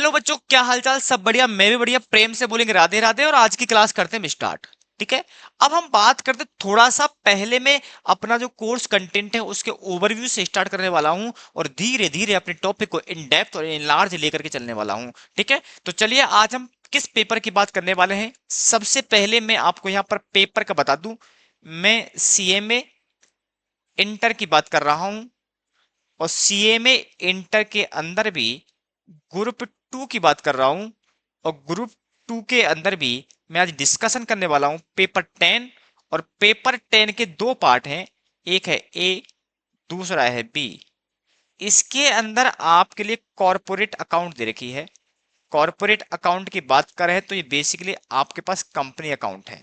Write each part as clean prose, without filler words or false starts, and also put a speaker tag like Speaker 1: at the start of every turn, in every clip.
Speaker 1: Hello बच्चों, क्या हालचाल? सब बढ़िया? मैं भी बढ़िया। प्रेम से बोलेंगे राधे राधे। और आज की क्लास करते हैं स्टार्ट। ठीक है। अब हम बात करते थोड़ा सा पहले में अपना जो कोर्स कंटेंट है उसके ओवरव्यू से स्टार्ट करने वाला हूं और धीरे धीरे अपने टॉपिक को इन डेप्थ और इन लार्ज लेकर के चलने वाला हूं। ठीक है, तो चलिए आज हम किस पेपर की बात करने वाले हैं। सबसे पहले मैं आपको यहाँ पर पेपर का बता दूं, मैं सीएमए इंटर की बात कर रहा हूं और सीएमए इंटर के अंदर भी ग्रुप 2 की बात कर रहा हूं। और ग्रुप 2 के अंदर भी मैं आज डिस्कशन करने वाला हूं पेपर 10। और पेपर 10 के दो पार्ट हैं, एक है ए, दूसरा है बी। इसके अंदर आपके लिए कॉरपोरेट अकाउंट दे रखी है। कॉरपोरेट अकाउंट की बात कर रहे हैं तो ये बेसिकली आपके पास कंपनी अकाउंट है।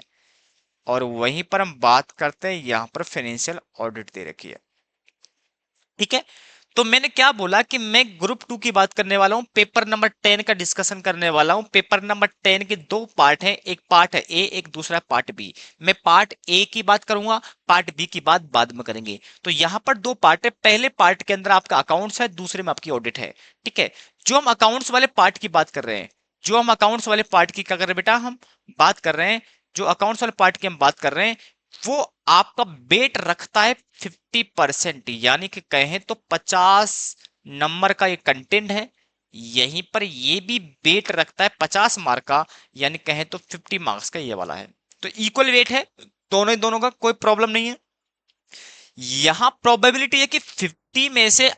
Speaker 1: और वहीं पर हम बात करते हैं, यहां पर फाइनेंशियल ऑडिट दे रखी है। ठीक है, तो मैंने क्या बोला कि मैं ग्रुप 2 की बात करने वाला हूं, पेपर नंबर 10 का डिस्कशन करने वाला हूं। पेपर नंबर 10 के दो पार्ट हैं, एक पार्ट है ए, एक दूसरा पार्ट बी। मैं पार्ट ए की बात करूंगा, पार्ट बी की बात बाद में करेंगे। तो यहां पर दो पार्ट है, पहले पार्ट के अंदर आपका अकाउंट्स है, दूसरे में आपकी ऑडिट है। ठीक है, जो हम अकाउंट्स वाले पार्ट की बात कर रहे हैं, जो हम अकाउंट्स वाले पार्ट की क्या कर रहे हैं बेटा, हम बात कर रहे हैं, जो अकाउंट्स वाले पार्ट की हम बात कर रहे हैं, वो आपका वेट रखता है 50%। यानी कि कहें तो 50 नंबर का ये कंटेंट है, यहीं पर ये भी वेट रखता है 50 मार्क का, यानी कहें तो 50 मार्क्स का ये वाला है। तो इक्वल वेट है दोनों ही, दोनों का कोई प्रॉब्लम नहीं है। यहां प्रोबेबिलिटी है कि 50 में से,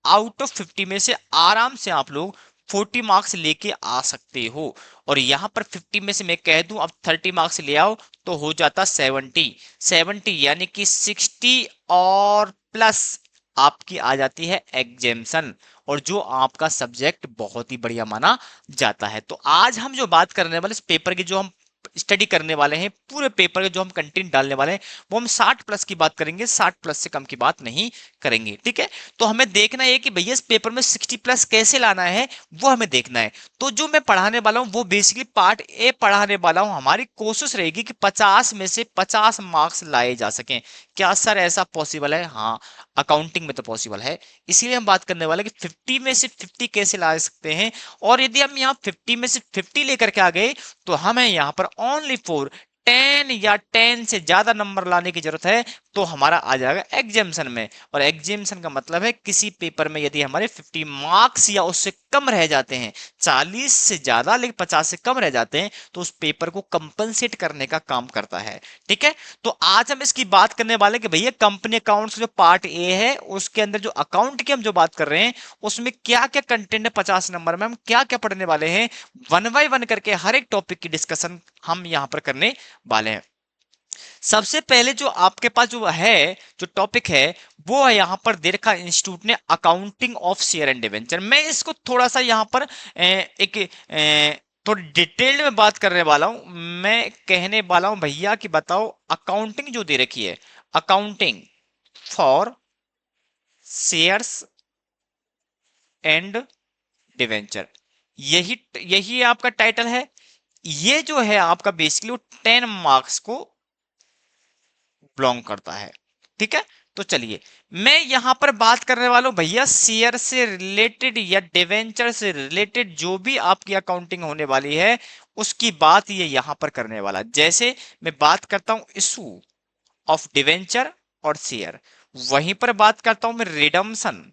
Speaker 1: आउट ऑफ 50 में से आराम से आप लोग 40 मार्क्स लेके आ सकते हो। और यहां पर 50 में से मैं कह दूं अब 30 मार्क्स ले आओ तो हो जाता 70 यानी कि 60 और प्लस आपकी आ जाती है एग्जेम्शन। और जो आपका सब्जेक्ट बहुत ही बढ़िया माना जाता है। तो आज हम जो बात करने वाले इस पेपर की, जो हम स्टडी करने वाले हैं, पूरे पेपर के जो हम कंटेंट डालने वाले हैं, वो हम 60 प्लस की बात करेंगे, 60 प्लस से कम की बात नहीं करेंगे। ठीक है, तो हमें देखना है कि भैया इस पेपर में 60 प्लस कैसे लाना है, वो हमें देखना है। तो जो मैं पढ़ाने वाला हूं वो बेसिकली पार्ट ए पढ़ाने वाला हूं। हमारी कोशिश रहेगी कि 50 में से 50 मार्क्स लाए जा सकें। क्या सर ऐसा पॉसिबल है? हाँ, अकाउंटिंग में तो पॉसिबल है। इसीलिए हम बात करने वाले कि 50 में से 50 कैसे ला सकते हैं। और यदि हम यहाँ 50 में से 50 लेकर के आ गए तो हमें यहाँ पर ओनली फॉर 10 या 10 से ज्यादा नंबर लाने की जरूरत है, तो हमारा आ जाएगा एग्जेम्शन में। और एग्जेम्शन का मतलब है किसी पेपर में यदि हमारे 50 मार्क्स या उससे कम रह जाते हैं, 40 से ज्यादा लेकिन 50 से कम रह जाते हैं, तो उस पेपर को कंपनसेट करने का काम करता है। ठीक है, तो आज हम इसकी बात करने वाले कि भैया कंपनी अकाउंट्स जो पार्ट ए है उसके अंदर जो अकाउंट की हम जो बात कर रहे हैं उसमें क्या क्या कंटेंट है, 50 नंबर में हम क्या क्या पढ़ने वाले हैं। वन बाय वन करके हर एक टॉपिक की डिस्कशन हम यहां पर करने वाले हैं। सबसे पहले जो आपके पास जो है, जो टॉपिक है, वो है यहां पर दे रखा इंस्टीट्यूट ने, accounting of share and debenture. मैं इसको थोड़ा सा यहां पर एक थोड़ी डिटेल में बात करने वाला हूं। मैं कहने वाला हूं भैया कि बताओ अकाउंटिंग जो दे रखी है, accounting for shares and debenture, यही यही आपका टाइटल है। ये जो है आपका बेसिकली वो 10 मार्क्स को बिलोंग करता है। ठीक है, तो चलिए मैं यहां पर बात करने वाला हूं भैया शेयर से रिलेटेड या डिवेंचर से रिलेटेड जो भी आपकी अकाउंटिंग होने वाली है उसकी बात ये यहां पर करने वाला। जैसे मैं बात करता हूं इशू ऑफ डिवेंचर और शेयर, वहीं पर बात करता हूं मैं रिडम्सन।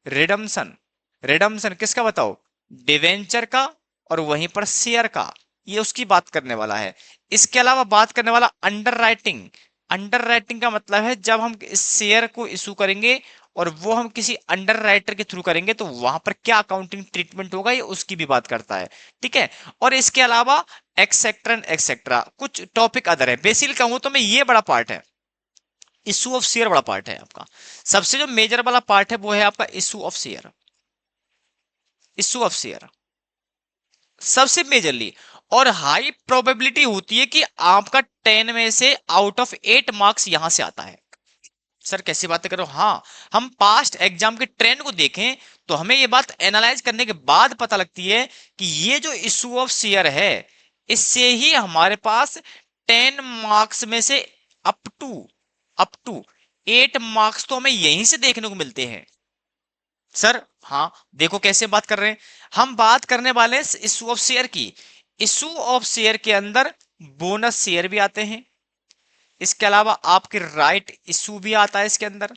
Speaker 1: रिडम्सन, रिडम्सन किसका बताओ? डिवेंचर का। और वहीं पर शेयर का, ये उसकी बात करने वाला है। इसके अलावा बात करने वाला अंडर राइटिंग। अंडर राइटिंग का मतलब है जब हम इस शेयर को इशू करेंगे और वो हम किसी अंडर राइटर के थ्रू करेंगे तो वहां पर क्या अकाउंटिंग ट्रीटमेंट होगा, ये उसकी भी बात करता है। ठीक है, और इसके अलावा एक्सेट्रा एंड एक्सेट्रा कुछ टॉपिक अदर है। बेसिकली कहूं तो मैं ये बड़ा पार्ट है, इशू ऑफ शेयर बड़ा पार्ट है आपका। सबसे जो मेजर वाला पार्ट है वो है आपका issue of share. Issue of share सबसे मेजरली, और हाई प्रोबेबिलिटी होती है कि आपका 10 में से आउट ऑफ 8 मार्क्स यहां से आता है। सर कैसी बातें करो? हाँ, हम पास्ट एग्जाम के ट्रेंड को देखें तो हमें ये बात एनालाइज करने के बाद पता लगती है कि ये जो इशू ऑफ शेयर है इससे ही हमारे पास 10 मार्क्स में से अप टू 8 मार्क्स तो हमें यहीं से देखने को मिलते हैं। सर हाँ, देखो कैसे बात कर रहे हैं। हम बात करने वाले हैं इशू ऑफ शेयर की। इशू ऑफ शेयर के अंदर बोनस शेयर भी आते हैं, इसके अलावा आपके राइट इशू भी आता है इसके अंदर।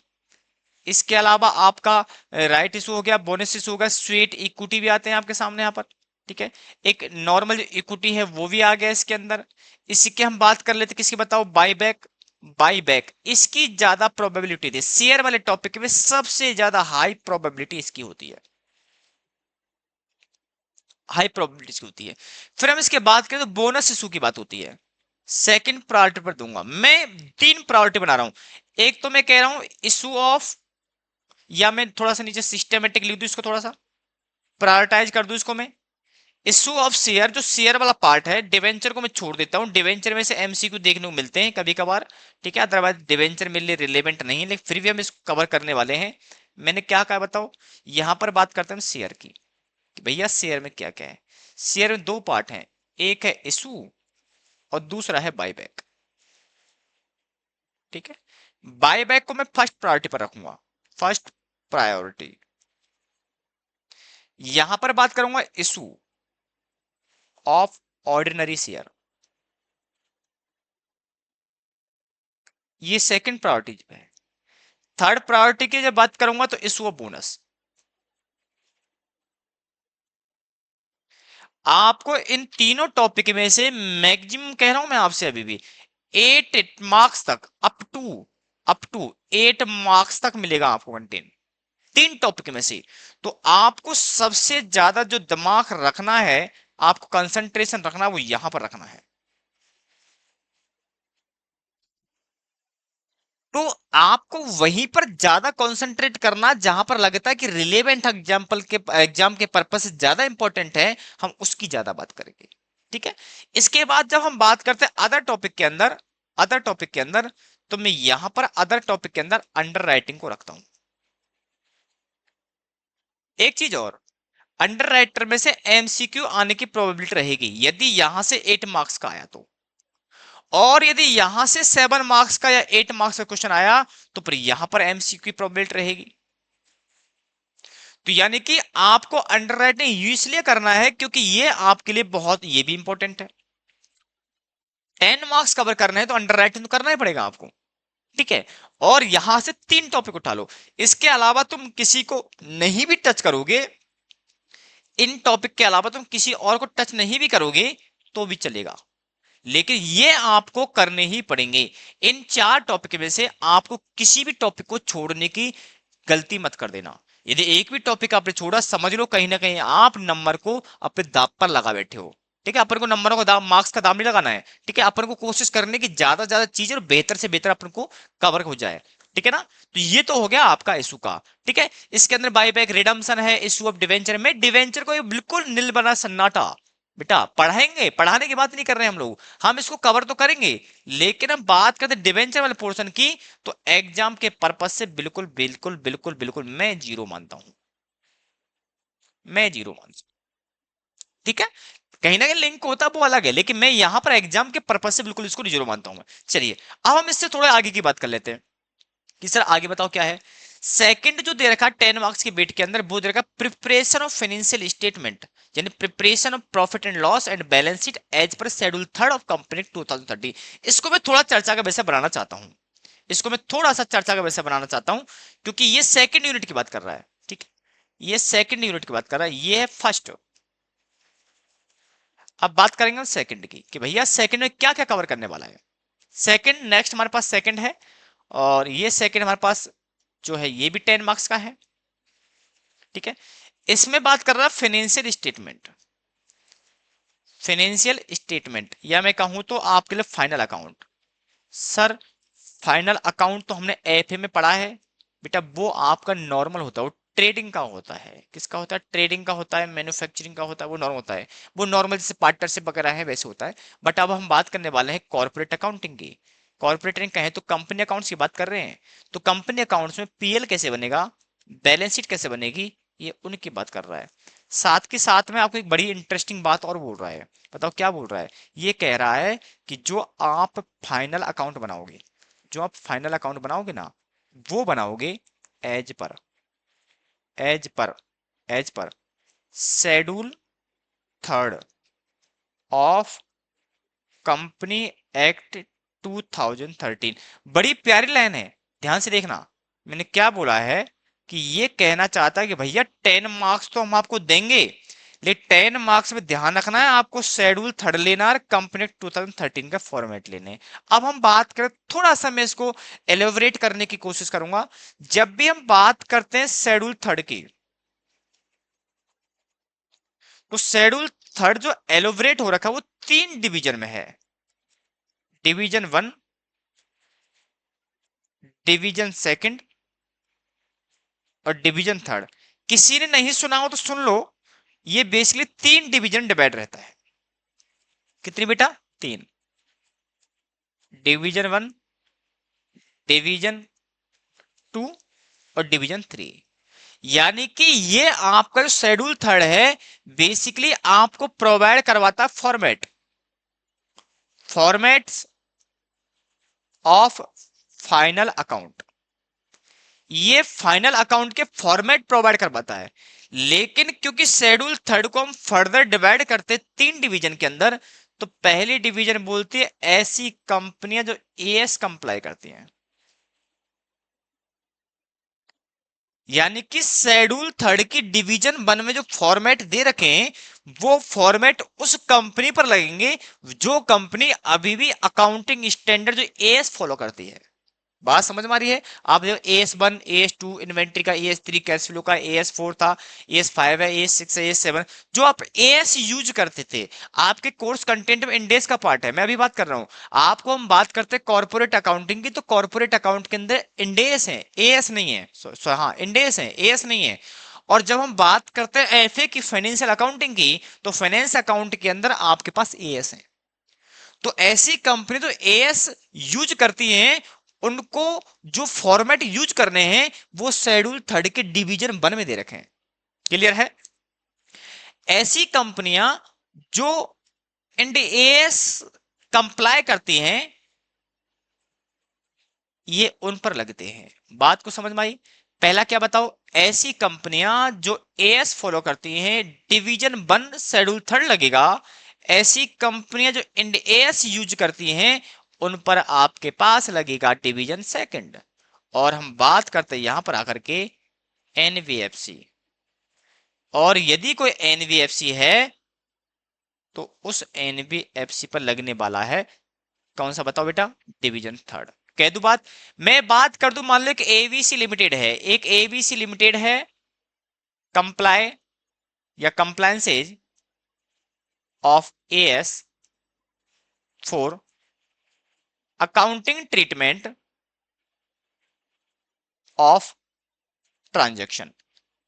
Speaker 1: इसके अलावा आपका राइट इशू हो गया, बोनस इशू हो गया, स्वेट इक्विटी भी आते हैं आपके सामने यहाँ पर। ठीक है, एक नॉर्मल इक्विटी है वो भी आ गया इसके अंदर। इसी की हम बात कर लेते, किसकी बताओ, बाईबैक। बाईबैक इसकी ज्यादा प्रोबेबिलिटी थी, शेयर वाले टॉपिक में सबसे ज्यादा हाई प्रोबेबिलिटी इसकी होती है, हाई प्रोबेबिलिटी होती है। फिर हम इसके बात करें तो बोनस इशू की बात होती है, सेकंड प्रायोरिटी पर दूंगा मैं। तीन प्रायोरिटी बना रहा हूं, एक तो मैं कह रहा हूं इशू ऑफ, या मैं थोड़ा सा नीचे सिस्टमेटिक लिख दूं इसको, थोड़ा सा प्रायोरिटाइज कर दूं इसको मैं। इशू ऑफ शेयर, जो शेयर वाला पार्ट है, डिवेंचर को मैं छोड़ देता हूं, डिवेंचर में से एमसीक्यू देखने को मिलते हैं कभी कभार। ठीक है, अदरवाइज डिवेंचर मेरे लिए रिलेवेंट नहीं है, लेकिन फिर भी हम इसको कवर करने वाले हैं। मैंने क्या कहा बताओ, यहां पर बात करते हैं शेयर की, कि भैया शेयर में क्या क्या है। शेयर में दो पार्ट हैं, एक है इशू और दूसरा है बायबैक। ठीक है, बायबैक को मैं फर्स्ट प्रायोरिटी पर रखूंगा, फर्स्ट प्रायोरिटी। यहां पर बात करूंगा इशू ऑफ ऑर्डिनरी शेयर, ये सेकंड प्रायोरिटी पे है। थर्ड प्रायोरिटी की जब बात करूंगा तो इशू ऑफ बोनस। आपको इन तीनों टॉपिक में से मैक्सिमम कह रहा हूं मैं आपसे अभी भी 8 मार्क्स तक, अप टू 8 मार्क्स तक मिलेगा आपको कंटेंट, तीन टॉपिक में से। तो आपको सबसे ज्यादा जो दिमाग रखना है, आपको कंसंट्रेशन रखना है, वो यहां पर रखना है। तो आपको वहीं पर ज्यादा कंसंट्रेट करना जहां पर लगता है कि रिलेवेंट एग्जाम्पल के एग्जाम के पर्पस से ज्यादा इंपॉर्टेंट है, हम उसकी ज्यादा बात करेंगे। ठीक है, इसके बाद जब हम बात करते हैं अदर टॉपिक के अंदर, अदर टॉपिक के अंदर, तो मैं यहां पर अदर टॉपिक के अंदर अंडर राइटिंग को रखता हूं। एक चीज और, अंडर राइटर में से एमसीक्यू आने की प्रोबेबिलिटी रहेगी यदि यहां से 8 मार्क्स का आया तो, और यदि यहां से 7 मार्क्स का या 8 मार्क्स का क्वेश्चन आया तो फिर यहां पर एमसीक्यू की प्रोबेबिलिटी रहेगी। तो यानी कि आपको अंडर राइटिंग इसलिए करना है क्योंकि ये आपके लिए बहुत, ये भी इंपॉर्टेंट है। 10 मार्क्स कवर करना है तो अंडर राइटिंग तो करना ही पड़ेगा आपको। ठीक है, और यहां से तीन टॉपिक उठा लो, इसके अलावा तुम किसी को नहीं भी टच करोगे, इन टॉपिक के अलावा तुम किसी और को टच नहीं भी करोगे तो भी चलेगा, लेकिन ये आपको करने ही पड़ेंगे। इन चार टॉपिक में से आपको किसी भी टॉपिक को छोड़ने की गलती मत कर देना। यदि एक भी टॉपिक आपने छोड़ा, समझ लो कहीं ना कहीं आप नंबर को अपने दांव पर लगा बैठे हो। ठीक है, अपन को नंबरों का दाम, मार्क्स का दाम नहीं लगाना है। ठीक है, अपन को कोशिश करने की ज्यादा से ज्यादा चीजें और बेहतर से बेहतर अपन को कवर हो जाए। ठीक है ना, तो ये तो हो गया आपका इशू का। ठीक है, इसके अंदर बाईबैक, रिडम्पशन है, इशू ऑफ डिवेंचर में डिवेंचर को ये बिल्कुल नील बना सन्नाटा। बेटा पढ़ाएंगे, पढ़ाने की बात नहीं कर रहे हैं हम लोग, हम इसको कवर तो करेंगे, लेकिन हम बात करते डिवेंचर वाले पोर्शन की, तो एग्जाम के पर्पस से बिल्कुल बिल्कुल बिल्कुल बिल्कुल मैं जीरो मानता हूं, मैं जीरो मानता हूं। ठीक है, कहीं ना कहीं लिंक होता है वो अलग है, लेकिन मैं यहां पर एग्जाम के पर्पस से बिल्कुल इसको जीरो मानता हूं मैं। चलिए, अब हम इससे थोड़ा आगे की बात कर लेते हैं कि सर आगे बताओ क्या है। सेकंड जो दे रखा है 10 मार्क्स के बेट के अंदर, वो दे रखा प्रिपरेशन ऑफ फाइनेंशियल स्टेटमेंट, यानी preparation of profit and loss and balance sheet as per schedule third of company 2030। इसको मैं थोड़ा चर्चा का विषय बनाना चाहता हूं, इसको मैं थोड़ा सा चर्चा का विषय बनाना चाहता हूं, क्योंकि ये सेकंड यूनिट की बात कर रहा है। ठीक है, ये सेकंड यूनिट की बात कर रहा है, ये है फर्स्ट। अब बात करेंगे सेकंड की, कि भैया सेकंड में क्या क्या कवर करने वाला है। सेकंड, नेक्स्ट हमारे पास सेकंड है, और ये सेकंड हमारे पास जो है ये भी 10 मार्क्स का है। ठीक है, इसमें बात कर रहा है फाइनेंशियल स्टेटमेंट, फाइनेंशियल स्टेटमेंट, या मैं कहूं तो आपके लिए final account. Sir final account तो हमने एफए में पढ़ा है बेटा, वो आपका नॉर्मल होता है, वो ट्रेडिंग का होता है। किसका होता है, ट्रेडिंग का होता है, मैन्युफैक्चरिंग का होता है, वो नॉर्मल होता है, वो नॉर्मल जैसे पार्टनरशिप वगैरह है वैसे होता है। बट अब हम बात करने वाले हैं कॉर्पोरेट अकाउंटिंग की। कॉर्पोरेट कहें तो कंपनी अकाउंट्स की बात कर रहे हैं, तो कंपनी अकाउंट्स में पीएल कैसे बनेगा, बैलेंस शीट कैसे बनेगी, ये उनकी बात कर रहा है। साथ के साथ में आपको एक बड़ी इंटरेस्टिंग बात और बोल रहा है, बताओ क्या बोल रहा है। ये कह रहा है कि जो आप फाइनल अकाउंट बनाओगे, जो आप फाइनल अकाउंट बनाओगे ना, वो बनाओगे as per, as per schedule third of company act 2013। बड़ी प्यारी लाइन है, ध्यान से देखना। मैंने क्या बोला है कि ये कहना चाहता है कि भैया 10 मार्क्स तो हम आपको देंगे, लेकिन 10 मार्क्स में ध्यान रखना है आपको शेड्यूल थर्ड लेना है, कंपनी एक्ट 2013 का फॉर्मेट लेने हैं। अब हम बात करें, थोड़ा सा मैं इसको एलिबरेट करने की कोशिश करूंगा। जब भी हम बात करते हैं शेड्यूल थर्ड की, तो शेड्यूल थर्ड जो एलोबरेट हो रखा है वो 3 डिवीजन में है। डिवीजन 1, डिवीजन सेकंड और डिवीजन थर्ड। किसी ने नहीं सुना हो तो सुन लो, ये बेसिकली 3 डिवीजन डिवाइड रहता है। कितनी बेटा? 3। डिवीजन 1, डिवीजन 2 और डिवीजन 3। यानी कि ये आपका जो शेड्यूल थर्ड है बेसिकली आपको प्रोवाइड करवाता है फॉर्मेट्स ऑफ फाइनल अकाउंट। ये फाइनल अकाउंट के फॉर्मेट प्रोवाइड करवाता है। लेकिन क्योंकि शेड्यूल थर्ड को हम फर्दर डिवाइड करते 3 डिवीजन के अंदर, तो पहली डिवीजन बोलती है ऐसी कंपनियां जो एएस कंप्लाई करती हैं। यानी कि शेड्यूल थर्ड की डिवीजन 1 में जो फॉर्मेट दे रखे हैं वो फॉर्मेट उस कंपनी पर लगेंगे जो कंपनी अभी भी अकाउंटिंग स्टैंडर्ड जो एएस फॉलो करती है। बात समझ में आ रही है? आप देखो AS1, AS2 इन्वेंट्री का, AS3 कैश फ्लो का, AS4 था, AS5 है, AS6 है, AS7 जो आप AS यूज करते थे आपके कोर्स कंटेंट में इंडेस का पार्ट है। मैं अभी बात कर रहा हूं आपको, हम बात करते हैं कॉर्पोरेट अकाउंटिंग की, तो कॉर्पोरेट अकाउंट के अंदर इंडेस है, AS नहीं है। हाँ, इंडेस है, AS नहीं है। और जब हम बात करते हैं एफए की, फाइनेंशियल अकाउंटिंग की, तो फाइनेंस अकाउंट के अंदर आपके पास AS है। तो ऐसी कंपनी तो एएस यूज करती हैं, उनको जो फॉर्मेट यूज करने हैं वो शेड्यूल थर्ड के डिवीजन 1 में दे रखे हैं। क्लियर है? ऐसी कंपनियां जो इंड एएस कंप्लाई करती हैं ये उन पर लगते हैं। बात को समझ में आई? पहला क्या बताओ? ऐसी कंपनियां जो एएस फॉलो करती हैं डिवीजन 1 शेड्यूल थर्ड लगेगा। ऐसी कंपनियां जो इंड एएस यूज करती हैं उन पर आपके पास लगेगा डिवीजन सेकंड। और हम बात करते हैं यहां पर आकर के एनबीएफसी, और यदि कोई एनबीएफसी है तो उस एनबीएफसी पर लगने वाला है कौन सा? बताओ बेटा, डिवीजन थर्ड। कह दू बात? मैं बात कर दू, मान लो एक एबीसी लिमिटेड है, एक एबीसी लिमिटेड है, कंप्लाई या compliances of as for accounting treatment of transaction.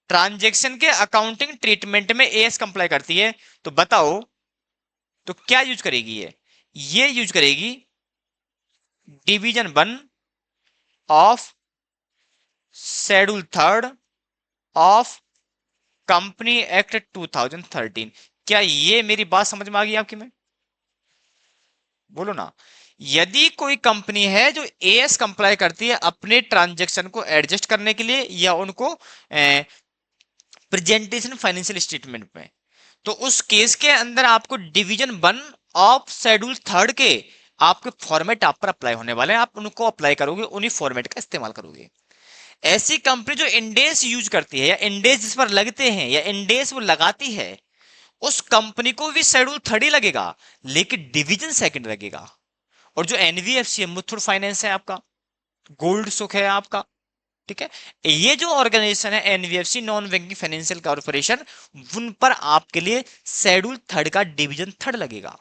Speaker 1: Transaction के अकाउंटिंग ट्रीटमेंट में एएस कंप्लाई करती है, तो बताओ तो क्या यूज करेगी ये यूज करेगी division 1 of schedule third of company act 2013। क्या ये मेरी बात समझ में आ गई आपकी? में बोलो ना। यदि कोई कंपनी है जो एएस कंप्लाई करती है अपने ट्रांजैक्शन को एडजस्ट करने के लिए या उनको प्रेजेंटेशन फाइनेंशियल स्टेटमेंट में, तो उस केस के अंदर आपको डिवीजन 1 ऑफ शेड्यूल थर्ड के आपके फॉर्मेट आप पर अप्लाई होने वाले हैं, आप उनको अप्लाई करोगे, उन्हीं फॉर्मेट का इस्तेमाल करोगे। ऐसी कंपनी जो इंडेस यूज करती है या इंडेस जिस पर लगते हैं या इंडेस वो लगाती है, उस कंपनी को भी शेड्यूल थर्ड ही लगेगा लेकिन डिवीजन सेकंड लगेगा। और जो एनबीएफसी है, मुथूट फाइनेंस है आपका, गोल्ड सुख है आपका, ठीक है, ये जो ऑर्गेनाइजेशन है NBFC non banking financial corporation, उन पर आपके लिए शेड्यूल थर्ड का डिवीजन थर्ड लगेगा।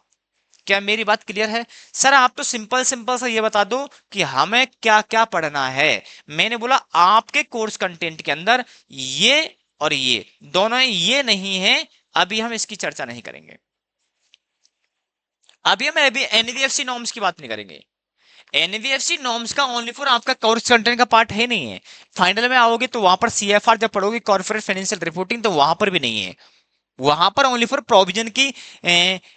Speaker 1: क्या मेरी बात क्लियर है? सर आप तो सिंपल सिंपल सा ये बता दो कि हमें क्या क्या पढ़ना है। मैंने बोला आपके कोर्स कंटेंट के अंदर ये और ये दोनों, ये नहीं है, अभी हम इसकी चर्चा नहीं करेंगे। अभी हम एनबीएफसी नॉर्म्स की बात नहीं करेंगे। एनबीएफसी नॉर्म्स का ओनली फॉर आपका कोर्स कंटेंट का पार्ट है नहीं है। फाइनल में आओगे तो वहां पर सीएफआर जब पढ़ोगे, कॉर्पोरेट फाइनेंशियल रिपोर्टिंग, तो वहां पर भी नहीं है। वहां पर ओनली फॉर प्रोविजन की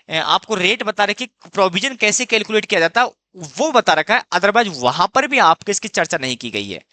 Speaker 1: आपको रेट बता रखी, प्रोविजन कैसे कैलकुलेट किया जाता है वो बता रखा है, अदरवाइज वहां पर भी आपके इसकी चर्चा नहीं की गई है।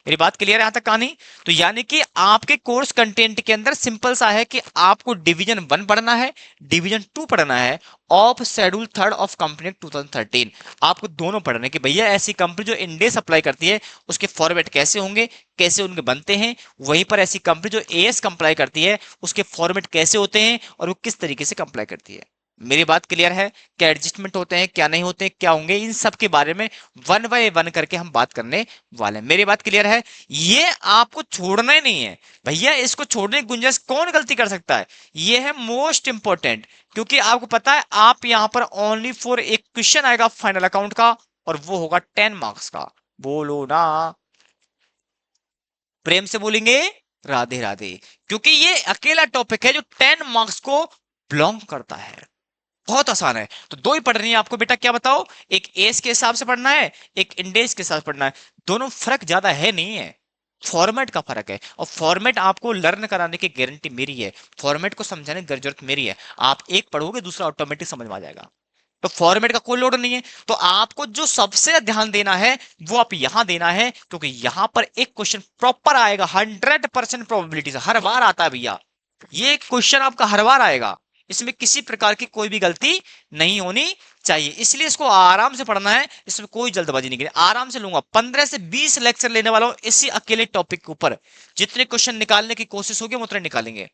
Speaker 1: मेरी बात क्लियर है यहां तक कहानी? तो यानी कि आपके कोर्स कंटेंट के अंदर सिंपल सा है कि आपको डिवीजन 1 पढ़ना है, डिवीजन 2 पढ़ना है ऑफ शेड्यूल 3 ऑफ कंपनी 2013। आपको दोनों पढ़ने कि भैया ऐसी कंपनी जो इंडेस अप्लाई करती है उसके फॉर्मेट कैसे होंगे, कैसे उनके बनते हैं, वहीं पर ऐसी कंपनी जो एएस कंप्लाई करती है उसके फॉर्मेट कैसे होते हैं और वो किस तरीके से कंप्लाई करती है। मेरी बात क्लियर है? क्या एडजस्टमेंट होते हैं, क्या नहीं होते हैं, क्या होंगे, इन सब के बारे में 1 बाय 1 करके हम बात करने वाले हैं। मेरी बात क्लियर है? ये आपको छोड़ना ही नहीं है भैया, इसको छोड़ने की गुंजाइश कौन गलती कर सकता है? ये है मोस्ट इंपॉर्टेंट, क्योंकि आपको पता है आप यहां पर ओनली फॉर एक क्वेश्चन आएगा फाइनल अकाउंट का और वो होगा 10 मार्क्स का। बोलो ना, प्रेम से बोलेंगे राधे राधे, क्योंकि ये अकेला टॉपिक है जो 10 मार्क्स को बिलोंग करता है। बहुत आसान है। तो दो ही पढ़नी है आपको बेटा, क्या बताओ? एक एस के हिसाब से पढ़ना है, एक इंडेक्स के हिसाब से पढ़ना है। दोनों फर्क ज्यादा है नहीं है, फॉर्मेट का फर्क है। और फॉर्मेट आपको लर्न कराने की गारंटी मेरी है, फॉर्मेट को समझाने की जरूरत मेरी है। आप एक पढ़ोगे दूसरा ऑटोमेटिक समझ में आ जाएगा, तो फॉर्मेट का कोई लोड नहीं है। तो आपको जो सबसे ध्यान देना है वो आप यहां देना है, क्योंकि यहां पर एक क्वेश्चन प्रॉपर आएगा 100% प्रोबेबिलिटी से, हर बार आता है भैया। ये क्वेश्चन आपका हर बार आएगा, इसमें किसी प्रकार की कोई भी गलती नहीं होनी चाहिए, इसलिए इसको आराम से पढ़ना है, इसमें कोई जल्दबाजी नहीं करनी। आराम से लूंगा, 15 से 20 लेक्चर लेने वाला हूं इसी अकेले टॉपिक के ऊपर। जितने क्वेश्चन निकालने की कोशिश होगी हम उतने निकालेंगे,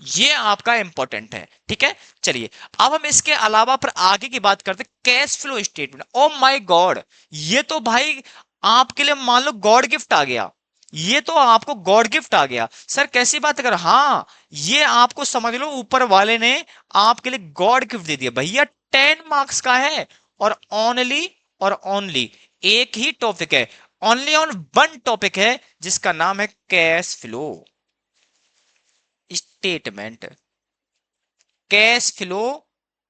Speaker 1: ये आपका इंपॉर्टेंट है, ठीक है। चलिए अब हम इसके अलावा पर आगे की बात करते, cash flow statement. Oh my God, ये तो भाई आपके लिए मान लो गॉड गिफ्ट आ गया, ये तो आपको गॉड गिफ्ट आ गया। सर कैसी बात कर, हाँ ये आपको समझ लो ऊपर वाले ने आपके लिए गॉड गिफ्ट दे दिया भैया। 10 मार्क्स का है और ओनली एक ही टॉपिक है, ओनली ऑन वन टॉपिक है जिसका नाम है cash flow statement. Cash flow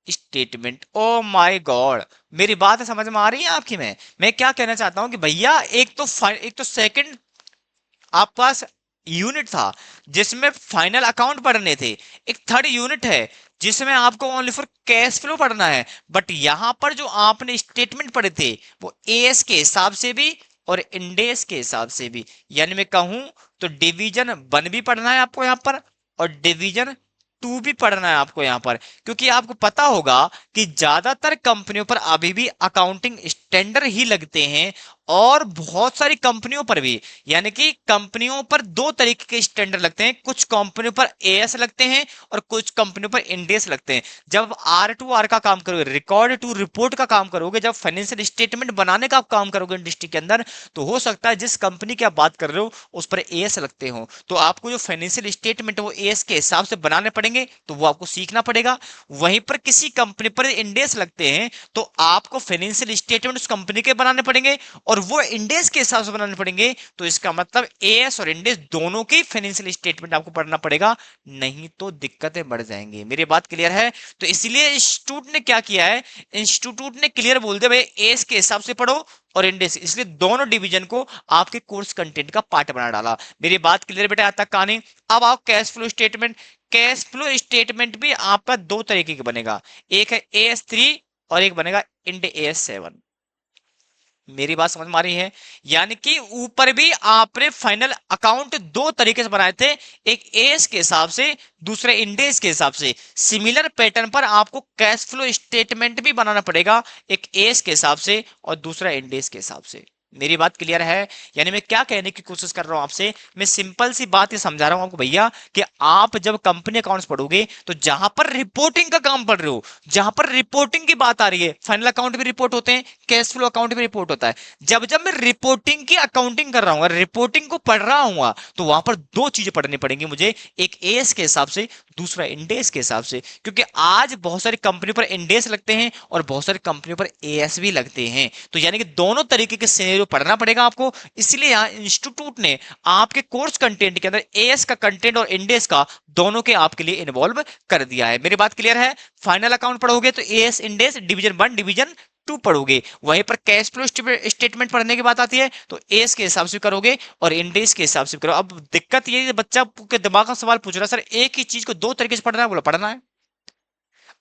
Speaker 1: statement, oh my God, मेरी बात समझ में आ रही है आपकी? मैं क्या कहना चाहता हूं कि भैया एक तो सेकंड आप पास यूनिट था जिसमें फाइनल अकाउंट पढ़ने थे, एक थर्ड यूनिट है जिसमें आपको ओनली फॉर कैश फ्लो पढ़ना है। बट यहां पर जो आपने स्टेटमेंट पढ़े थे वो एएस के हिसाब से भी और इंडेस के हिसाब से भी, यानी मैं कहूं तो डिवीजन 1 भी पढ़ना है आपको यहां पर और डिवीजन 2 भी पढ़ना है आपको यहां पर। क्योंकि आपको पता होगा कि ज्यादातर कंपनियों पर अभी भी अकाउंटिंग स्टैंडर्ड ही लगते हैं और बहुत सारी कंपनियों पर भी, यानी कि कंपनियों पर दो तरीके के स्टैंडर्ड लगते हैं, कुछ कंपनियों पर एएस लगते हैं और कुछ कंपनियों पर इंडेस लगते हैं। जब R2R का काम करोगे, रिकॉर्ड टू रिपोर्ट का काम करोगे, जब फाइनेंशियल स्टेटमेंट बनाने का काम करोगे इंडस्ट्री के अंदर, तो हो सकता है जिस कंपनी की आप बात कर रहे हो उस पर एएस लगते हो, तो आपको जो फाइनेंशियल स्टेटमेंट है वो एएस के हिसाब से बनाने पड़ेंगे, तो वो आपको सीखना पड़ेगा। वहीं पर किसी कंपनी पर इंडेस लगते हैं तो आपको फाइनेंशियल स्टेटमेंट उस कंपनी के बनाने पड़ेंगे और वो इंडेस के हिसाब से बनाने पड़ेंगे। तो इसका मतलब एएस और इंडेस दोनों की फाइनेंशियल स्टेटमेंट आपको पढ़ना पड़ेगा, नहीं तो दिक्कतें बढ़ जाएंगी। मेरी बात क्लियर है? तो इसलिए इंस्टीट्यूट ने क्या किया है, इंस्टीट्यूट ने क्लियर बोल दिया भाई एएस के हिसाब से पढ़ो और इंडेस, इसलिए दोनों डिवीजन को आपके कोर्स कंटेंट का पार्ट बना डाला। मेरी बात क्लियर बेटा? आज तक कहानी। अब आओ cash flow statement. Cash flow statement भी आपका दो तरीके का बनेगा, एक है AS3 और एक बनेगा इंड AS7। मेरी बात समझ में आ रही है? यानी कि ऊपर भी आपने फाइनल अकाउंट दो तरीके से बनाए थे, एक एस के हिसाब से, दूसरे इंडेस के हिसाब से। सिमिलर पैटर्न पर आपको कैश फ्लो स्टेटमेंट भी बनाना पड़ेगा, एक एस के हिसाब से और दूसरा इंडेस के हिसाब से। मेरी बात क्लियर है? यानी मैं क्या कहने की कोशिश कर रहा हूं आपसे, मैं सिंपल सी बात ये समझा रहा हूं आपको भैया कि आप जब कंपनी अकाउंट्स पढ़ोगे तो जहां पर रिपोर्टिंग का काम पढ़ रहे हो, जहां पर रिपोर्टिंग की बात आ रही है, फाइनल अकाउंट भी रिपोर्ट होते हैं, कैश फ्लो अकाउंट भी रिपोर्ट होता है। जब जब मैं रिपोर्टिंग की अकाउंटिंग कर रहा हूँ, रिपोर्टिंग को पढ़ रहा हूँ, तो वहां पर दो चीजें पढ़नी पड़ेंगी मुझे, एक एस के हिसाब से, दूसरा इंडेस के हिसाब से। क्योंकि आज बहुत सारी कंपनी पर इंडेस लगते हैं और बहुत सारी कंपनियों पर एएस भी लगते हैं, तो यानी कि दोनों तरीके के सिनेरियो पढ़ना पड़ेगा आपको। इसलिए यहाँ इंस्टीट्यूट ने आपके कोर्स कंटेंट के अंदर एएस का कंटेंट और इंडेस का दोनों के आपके लिए इन्वॉल्व कर दिया है। मेरी बात क्लियर है? फाइनल अकाउंट पढ़ोगे तो एएस इंडेस डिवीजन 1 डिवीजन 2 पढ़ोगे, वहीं पर कैश फ्लो स्टेटमेंट पढ़ने की बात आती है तो एस के हिसाब से करोगे और इंडेस के हिसाब से करो। अब दिक्कत ये बच्चा के दिमाग का सवाल पूछ रहा है, सर एक ही चीज को दो तरीके से पढ़ना है, बोला पढ़ना है।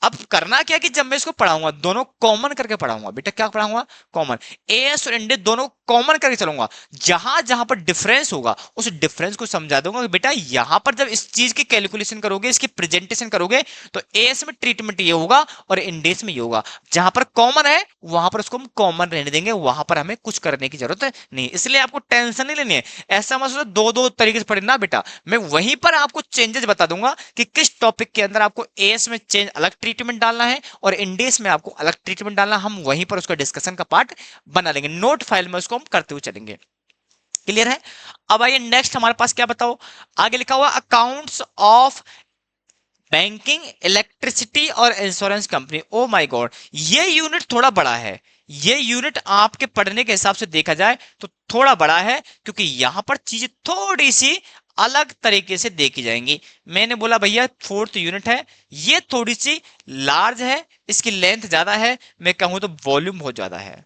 Speaker 1: अब करना क्या कि जब मैं इसको पढ़ाऊंगा दोनों कॉमन करके पढ़ाऊंगा बेटा, क्या पढ़ाऊंगा, कॉमन, एएस और इंडेस दोनों कॉमन करके चलूंगा। जहां जहां पर डिफरेंस होगा उस डिफरेंस को समझा दूंगा कि बेटा यहां पर जब इस चीज की कैलकुलेशन करोगे, इसकी प्रेजेंटेशन करोगे, तो एएस में ट्रीटमेंट ये होगा और इंडेस में ये होगा। जहां पर कॉमन है वहां पर उसको हम कॉमन रहने देंगे, वहां पर हमें कुछ करने की जरूरत नहीं। इसलिए आपको टेंशन नहीं लेनी है। ऐसा मत सोचो दो दो तरीके से पढ़े ना बेटा, मैं वहीं पर आपको चेंजेस बता दूंगा कि किस टॉपिक के अंदर आपको एएस में चेंज अलग ट्रीटमेंट डालना है और इंडेस में आपको अलग ट्रीटमेंट डालना है। हम वहीं पर उसका डिस्कशन का पार्ट बना लेंगे, नोट फाइल में उसको हम करते हुए चलेंगे। क्लियर है? अब आइए नेक्स्ट हमारे पास क्या बताओ, आगे लिखा हुआ अकाउंट्स ऑफ बैंकिंग, इलेक्ट्रिसिटी और insurance company. Oh my God, ये यूनिट थोड़ा बड़ा है। ये यूनिट आपके पढ़ने के हिसाब से देखा जाए तो थोड़ा बड़ा है, क्योंकि यहां पर चीजें थोड़ी सी अलग तरीके से देखी जाएंगी। मैंने बोला भैया फोर्थ यूनिट है, ये थोड़ी सी लार्ज है, इसकी लेंथ ज्यादा है, मैं कहूं तो वॉल्यूम बहुत ज्यादा है।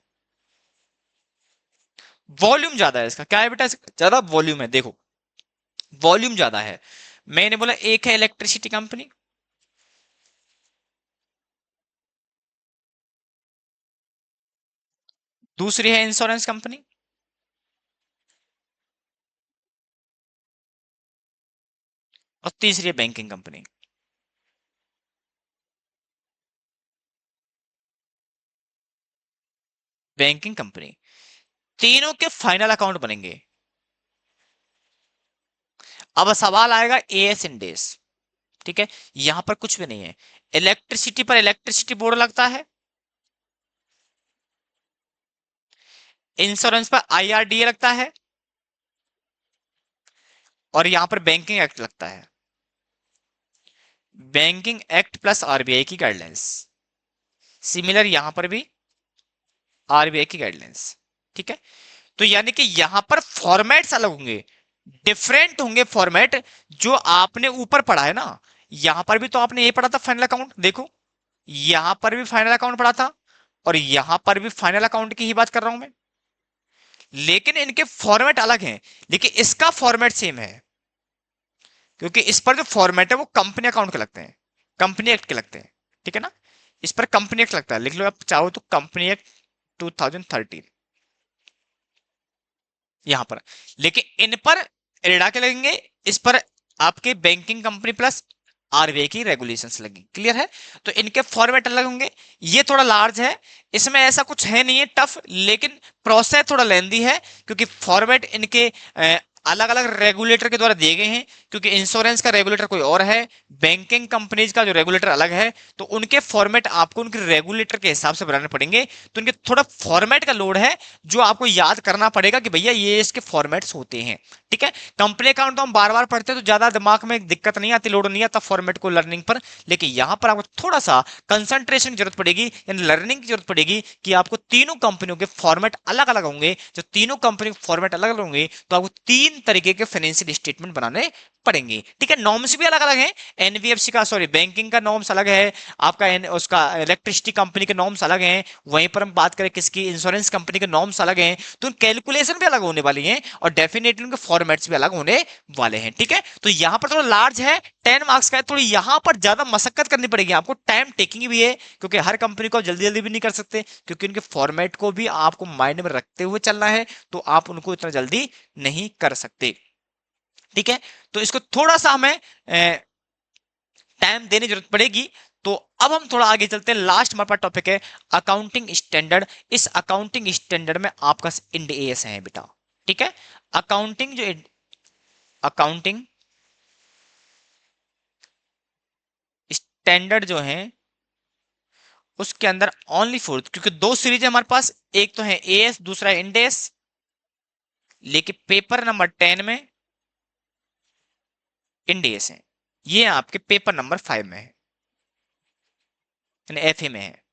Speaker 1: वॉल्यूम ज्यादा है इसका, क्या है बेटा, ज्यादा वॉल्यूम है। देखो वॉल्यूम ज्यादा है। मैंने बोला एक है इलेक्ट्रिसिटी कंपनी, दूसरी है इंश्योरेंस कंपनी, और तीसरी है बैंकिंग कंपनी। बैंकिंग कंपनी, तीनों के फाइनल अकाउंट बनेंगे। अब सवाल आएगा एएस इंडेस, ठीक है, यहां पर कुछ भी नहीं है। इलेक्ट्रिसिटी पर इलेक्ट्रिसिटी बोर्ड लगता है, इंश्योरेंस पर आईआरडीए लगता है, और यहां पर बैंकिंग एक्ट लगता है। बैंकिंग एक्ट प्लस आरबीआई की गाइडलाइंस, सिमिलर यहां पर भी आरबीआई की गाइडलाइंस। ठीक है, तो यानी कि यहां पर फॉर्मेट्स अलग होंगे, डिफरेंट होंगे फॉर्मेट। जो आपने ऊपर पढ़ा है ना, यहां पर भी तो आपने ये पढ़ा था फाइनल अकाउंट, देखो यहां पर भी फाइनल अकाउंट पढ़ा था और यहां पर भी फाइनल अकाउंट की ही बात कर रहा हूं मैं, लेकिन इनके फॉर्मेट अलग हैं। लेकिन इसका फॉर्मेट सेम है, क्योंकि इस पर जो फॉर्मेट है वो कंपनी अकाउंट के लगते हैं, कंपनी एक्ट के लगते हैं। ठीक है ना, इस पर कंपनी एक्ट लगता है, लिख लो आप चाहो तो कंपनी एक्ट 2013 यहां पर। लेकिन इन पर एडा के लगेंगे, इस पर आपके बैंकिंग कंपनी प्लस आरबीआई की रेगुलेशंस लगी। क्लियर है? तो इनके फॉर्मेट अलग होंगे। ये थोड़ा लार्ज है, इसमें ऐसा कुछ है नहीं है टफ, लेकिन प्रोसेस थोड़ा लेंदी है, क्योंकि फॉर्मेट इनके अलग अलग रेगुलेटर के द्वारा दिए गए हैं। क्योंकि इंश्योरेंस का रेगुलेटर कोई और है, बैंकिंग कंपनीज का जो रेगुलेटर अलग है, तो उनके फॉर्मेट आपको उनके रेगुलेटर के हिसाब से बनाने पड़ेंगे। तो इनके थोड़ा फॉर्मेट का लोड है, जो आपको याद करना पड़ेगा कि भैया ये इसके फॉर्मेट्स होते हैं। ठीक है, कंपनी अकाउंट तो हम बार बार पढ़ते हैं तो ज्यादा दिमाग में दिक्कत नहीं आती, लोड नहीं आता फॉर्मेट को लर्निंग पर। लेकिन यहां पर आपको थोड़ा सा कंसंट्रेशन की जरूरत पड़ेगी, यानी लर्निंग की जरूरत पड़ेगी कि आपको तीनों कंपनियों के फॉर्मेट अलग अलग होंगे। जो तीनों कंपनी के फॉर्मेट अलग अलग होंगे तो आपको तीन तरीके के फाइनेंशियल स्टेटमेंट बनाने पड़ेंगे। ठीक है, नॉर्म्स भी अलग अलग हैं, एनबीएफसी का, सॉरी बैंकिंग का नॉर्म्स अलग है, आपका उसका इलेक्ट्रिसिटी कंपनी के नॉर्म्स अलग हैं, वहीं पर हम बात करें किसकी, इंश्योरेंस कंपनी के नॉर्म्स अलग हैं। तो कैलकुलेशन भी अलग होने वाली है और डेफिनेटली उनके फॉर्मेट्स भी अलग होने वाले हैं। ठीक है, तो यहां पर थोड़ा लार्ज है, 10 मार्क्स का है, थोड़ी यहां पर ज्यादा मशक्कत करनी पड़ेगी आपको, टाइम टेकिंग भी है, क्योंकि हर कंपनी को जल्दी जल्दी भी नहीं कर सकते, क्योंकि उनके फॉर्मेट को भी आपको माइंड में रखते हुए चलना है, तो आप उनको इतना जल्दी नहीं कर सकते। ठीक है, तो इसको थोड़ा सा हमें टाइम देने की जरूरत पड़ेगी। तो अब हम थोड़ा आगे चलते हैं, लास्ट हमारे पास टॉपिक है अकाउंटिंग स्टैंडर्ड। इस अकाउंटिंग स्टैंडर्ड में आपका इंड एएस है बेटा। ठीक है, अकाउंटिंग जो अकाउंटिंग स्टैंडर्ड जो है उसके अंदर ओनली फोर्थ, क्योंकि दो सीरीज है हमारे पास, एक तो है एएस दूसरा है इंड एएस, लेकिन पेपर नंबर 10 में इंड एएस है, ये आपके पेपर नंबर 5 में है, एफए में है।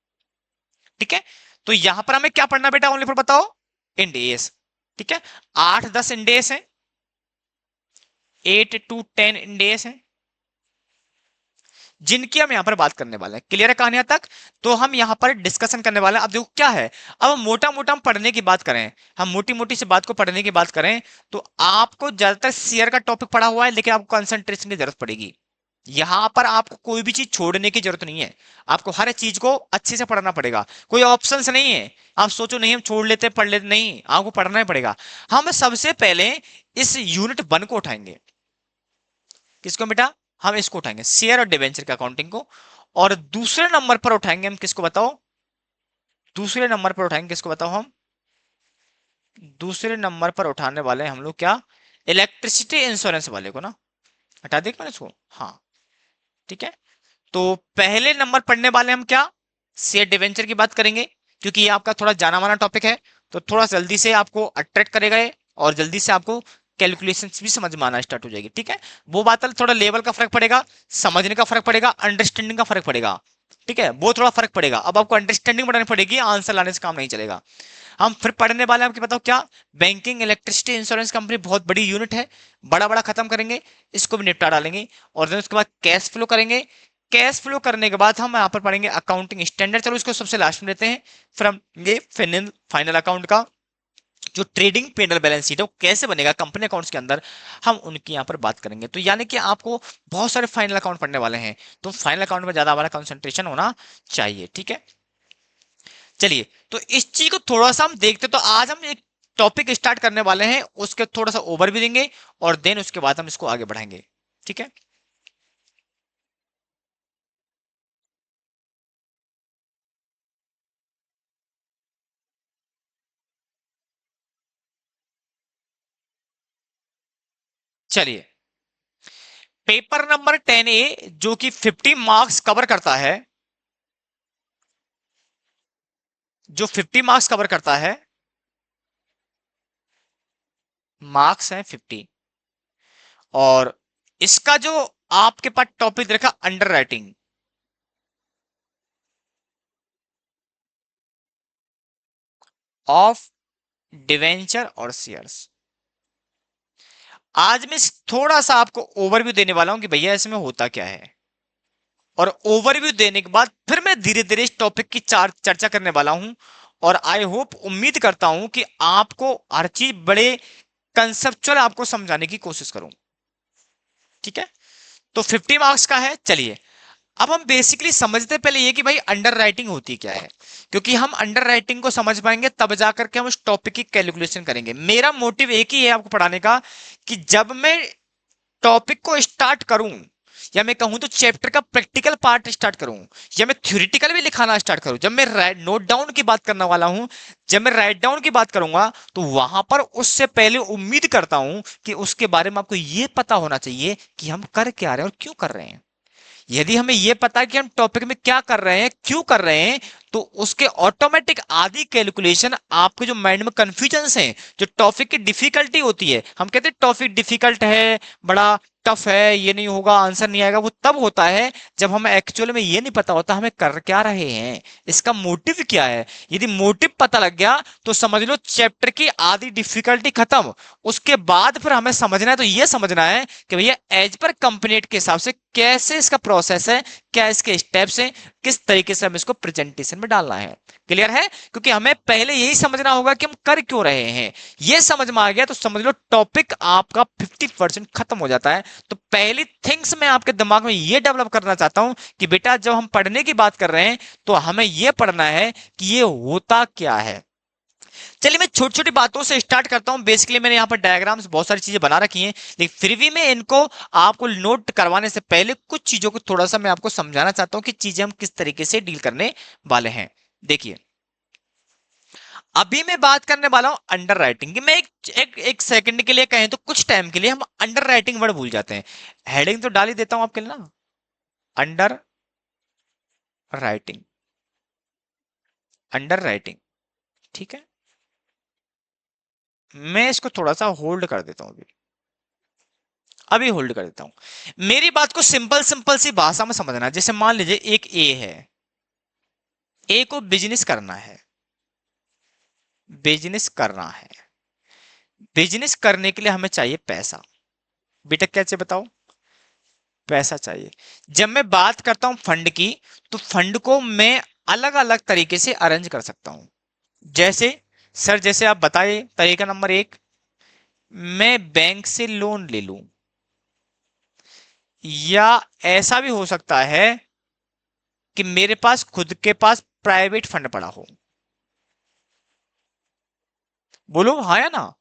Speaker 1: ठीक है, तो यहां पर हमें क्या पढ़ना बेटा, ओनली फॉर बताओ, इंड एएस। ठीक है, 8-10 इंड एएस है, 8 to 10 इंड एएस है, जिनकी हम यहां पर बात करने वाले हैं। क्लियर है कहानियां तक? तो हम यहां पर डिस्कशन करने वाले हैं। अब देखो क्या है, अब हम मोटा मोटा हम पढ़ने की बात करें, हम मोटी मोटी से बात को पढ़ने की बात करें, तो आपको ज्यादातर शेयर का टॉपिक पढ़ा हुआ है, लेकिन आपको कंसंट्रेशन की जरूरत पड़ेगी। यहां पर आपको कोई भी चीज छोड़ने की जरूरत नहीं है, आपको हर चीज को अच्छे से पढ़ना पड़ेगा, कोई ऑप्शंस नहीं है। आप सोचो नहीं हम छोड़ लेते पढ़ लेते, नहीं, आपको पढ़ना ही पड़ेगा। हम सबसे पहले इस यूनिट 1 को उठाएंगे। किसको बेटा? हम इसको उठाएंगे, शेयर और डिवेंचर के अकाउंटिंग को। और दूसरे नंबर पर उठाएंगे हम किसको बताओ? दूसरे नंबर पर उठाएंगे किसको बताओ? हम दूसरे नंबर पर उठाने वाले हैं हम लोग क्या? इलेक्ट्रिसिटी इंश्योरेंस वाले को ना। हटा देगा ना इसको, हाँ ठीक है। तो पहले नंबर पढ़ने वाले हम क्या? शेयर डिवेंचर की बात करेंगे, क्योंकि ये आपका थोड़ा जाना माना टॉपिक है, तो थोड़ा जल्दी से आपको अट्रैक्ट करेगा ये, और जल्दी से आपको कैलकुलेशन भी समझ में आना स्टार्ट हो जाएगी, ठीक है। वो बात थोड़ा लेवल का फर्क पड़ेगा, समझने का फर्क पड़ेगा, अंडरस्टैंडिंग का फर्क पड़ेगा, ठीक है, वो थोड़ा फर्क पड़ेगा। अब आपको अंडरस्टैंडिंग बढ़ानी पड़ेगी, आंसर लाने से काम नहीं चलेगा। हम फिर पढ़ने वाले हैं आपके बताओ क्या? बैंकिंग इलेक्ट्रिसिटी इंश्योरेंस कंपनी, बहुत बड़ी यूनिट है, बड़ा बड़ा खत्म करेंगे, इसको भी निपटा डालेंगे। और देन उसके बाद कैश फ्लो करेंगे। कैश फ्लो करने के बाद हम यहाँ पर पढ़ेंगे अकाउंटिंग स्टैंडर्ड, चलो इसको सबसे लास्ट में लेते हैं। फिर हम ये फाइनल अकाउंट का जो ट्रेडिंग पेनल बैलेंस शीट है वो कैसे बनेगा कंपनी अकाउंट्स के अंदर, हम उनकी यहाँ पर बात करेंगे। तो यानी कि आपको बहुत सारे फाइनल अकाउंट पढ़ने वाले हैं, तो फाइनल अकाउंट में ज्यादा हमारा कंसंट्रेशन होना चाहिए, ठीक है। चलिए, तो इस चीज को थोड़ा सा हम देखते, तो आज हम एक टॉपिक स्टार्ट करने वाले हैं, उसके थोड़ा सा ओवरव्यू देंगे, और देन उसके बाद हम इसको आगे बढ़ाएंगे, ठीक है। चलिए, पेपर नंबर 10A जो कि 50 मार्क्स कवर करता है, जो 50 मार्क्स कवर करता है, मार्क्स है 50। और इसका जो आपके पास टॉपिक देखा, अंडर राइटिंग ऑफ डिवेंचर और शेयर्स। आज मैं थोड़ा सा आपको ओवरव्यू देने वाला हूं कि भैया इसमें होता क्या है, और ओवरव्यू देने के बाद फिर मैं धीरे धीरे इस टॉपिक की चर्चा करने वाला हूं। और आई होप, उम्मीद करता हूं कि आपको हर चीज बड़े कंसेप्चुअल आपको समझाने की कोशिश करूं, ठीक है। तो 50 मार्क्स का है। चलिए, अब हम बेसिकली समझते पहले ये कि भाई अंडर राइटिंग होती क्या है, क्योंकि हम अंडर राइटिंग को समझ पाएंगे तब जाकर के हम उस टॉपिक की कैलकुलेशन करेंगे। मेरा मोटिव एक ही है आपको पढ़ाने का, कि जब मैं टॉपिक को स्टार्ट करूं, या मैं कहूं तो चैप्टर का प्रैक्टिकल पार्ट स्टार्ट करूं, या मैं थ्योरेटिकल भी लिखाना स्टार्ट करूं, जब मैं नोट डाउन की बात करने वाला हूं, जब मैं राइट डाउन की बात करूंगा, तो वहां पर उससे पहले उम्मीद करता हूं कि उसके बारे में आपको यह पता होना चाहिए कि हम कर क्या रहे हैं और क्यों कर रहे हैं। यदि हमें यह पता है कि हम टॉपिक में क्या कर रहे हैं, क्यों कर रहे हैं, तो उसके ऑटोमेटिक आदि कैलकुलेशन आपके जो माइंड में कंफ्यूजन है, जो टॉपिक की डिफिकल्टी होती है, हम कहते हैं टॉपिक डिफिकल्ट है, बड़ा टफ है, ये नहीं होगा, आंसर नहीं आएगा, वो तब होता है जब हमें एक्चुअल में ये नहीं पता होता हमें कर क्या रहे हैं, इसका मोटिव क्या है। यदि मोटिव पता लग गया तो समझ लो चैप्टर की आधी डिफिकल्टी खत्म। उसके बाद फिर हमें समझना है, तो ये समझना है कि भैया एज पर कंपोनेंट के हिसाब से कैसे इसका प्रोसेस है, क्या इसके स्टेप्स हैं, किस तरीके से हम इसको प्रेजेंटेशन में डालना है। क्लियर है? क्योंकि हमें पहले यही समझना होगा कि हम कर क्यों रहे हैं। ये समझ में आ गया तो समझ लो टॉपिक आपका 50% खत्म हो जाता है। तो पहली थिंग्स मैं आपके दिमाग में ये डेवलप करना चाहता हूं कि बेटा जब हम पढ़ने की बात कर रहे हैं तो हमें यह पढ़ना है कि ये होता क्या है। चलिए, मैं छोटी छोटी बातों से स्टार्ट करता हूं। बेसिकली मैंने यहाँ पर डायग्राम्स बहुत सारी चीजें बना रखी हैं, लेकिन फिर भी मैं इनको आपको नोट करवाने से पहले कुछ चीजों को थोड़ा सा मैं आपको समझाना चाहता हूं कि चीजें हम किस तरीके से डील करने वाले हैं। देखिए, अभी मैं बात करने वाला हूं अंडर राइटिंग की। मैं एक सेकंड के लिए कहें तो कुछ टाइम के लिए हम अंडर राइटिंग वर्ड भूल जाते हैं। हेडिंग तो डाल ही देता हूं आपके लिए ना, अंडर राइटिंग, अंडर राइटिंग, ठीक है। मैं इसको थोड़ा सा होल्ड कर देता हूं, अभी अभी होल्ड कर देता हूं। मेरी बात को सिंपल सिंपल सी भाषा में समझना। जैसे मान लीजिए एक ए है, ए को बिजनेस करना है, बिजनेस करना है, बिजनेस करने के लिए हमें चाहिए पैसा। बेटा कैसे बताओ? पैसा चाहिए। जब मैं बात करता हूं फंड की, तो फंड को मैं अलग अलग तरीके से अरेंज कर सकता हूं। जैसे सर, जैसे आप बताइए, तरीका नंबर 1, मैं बैंक से लोन ले लूं, या ऐसा भी हो सकता है कि मेरे पास खुद के पास प्राइवेट फंड पड़ा हो। बोलो हाँ या ना।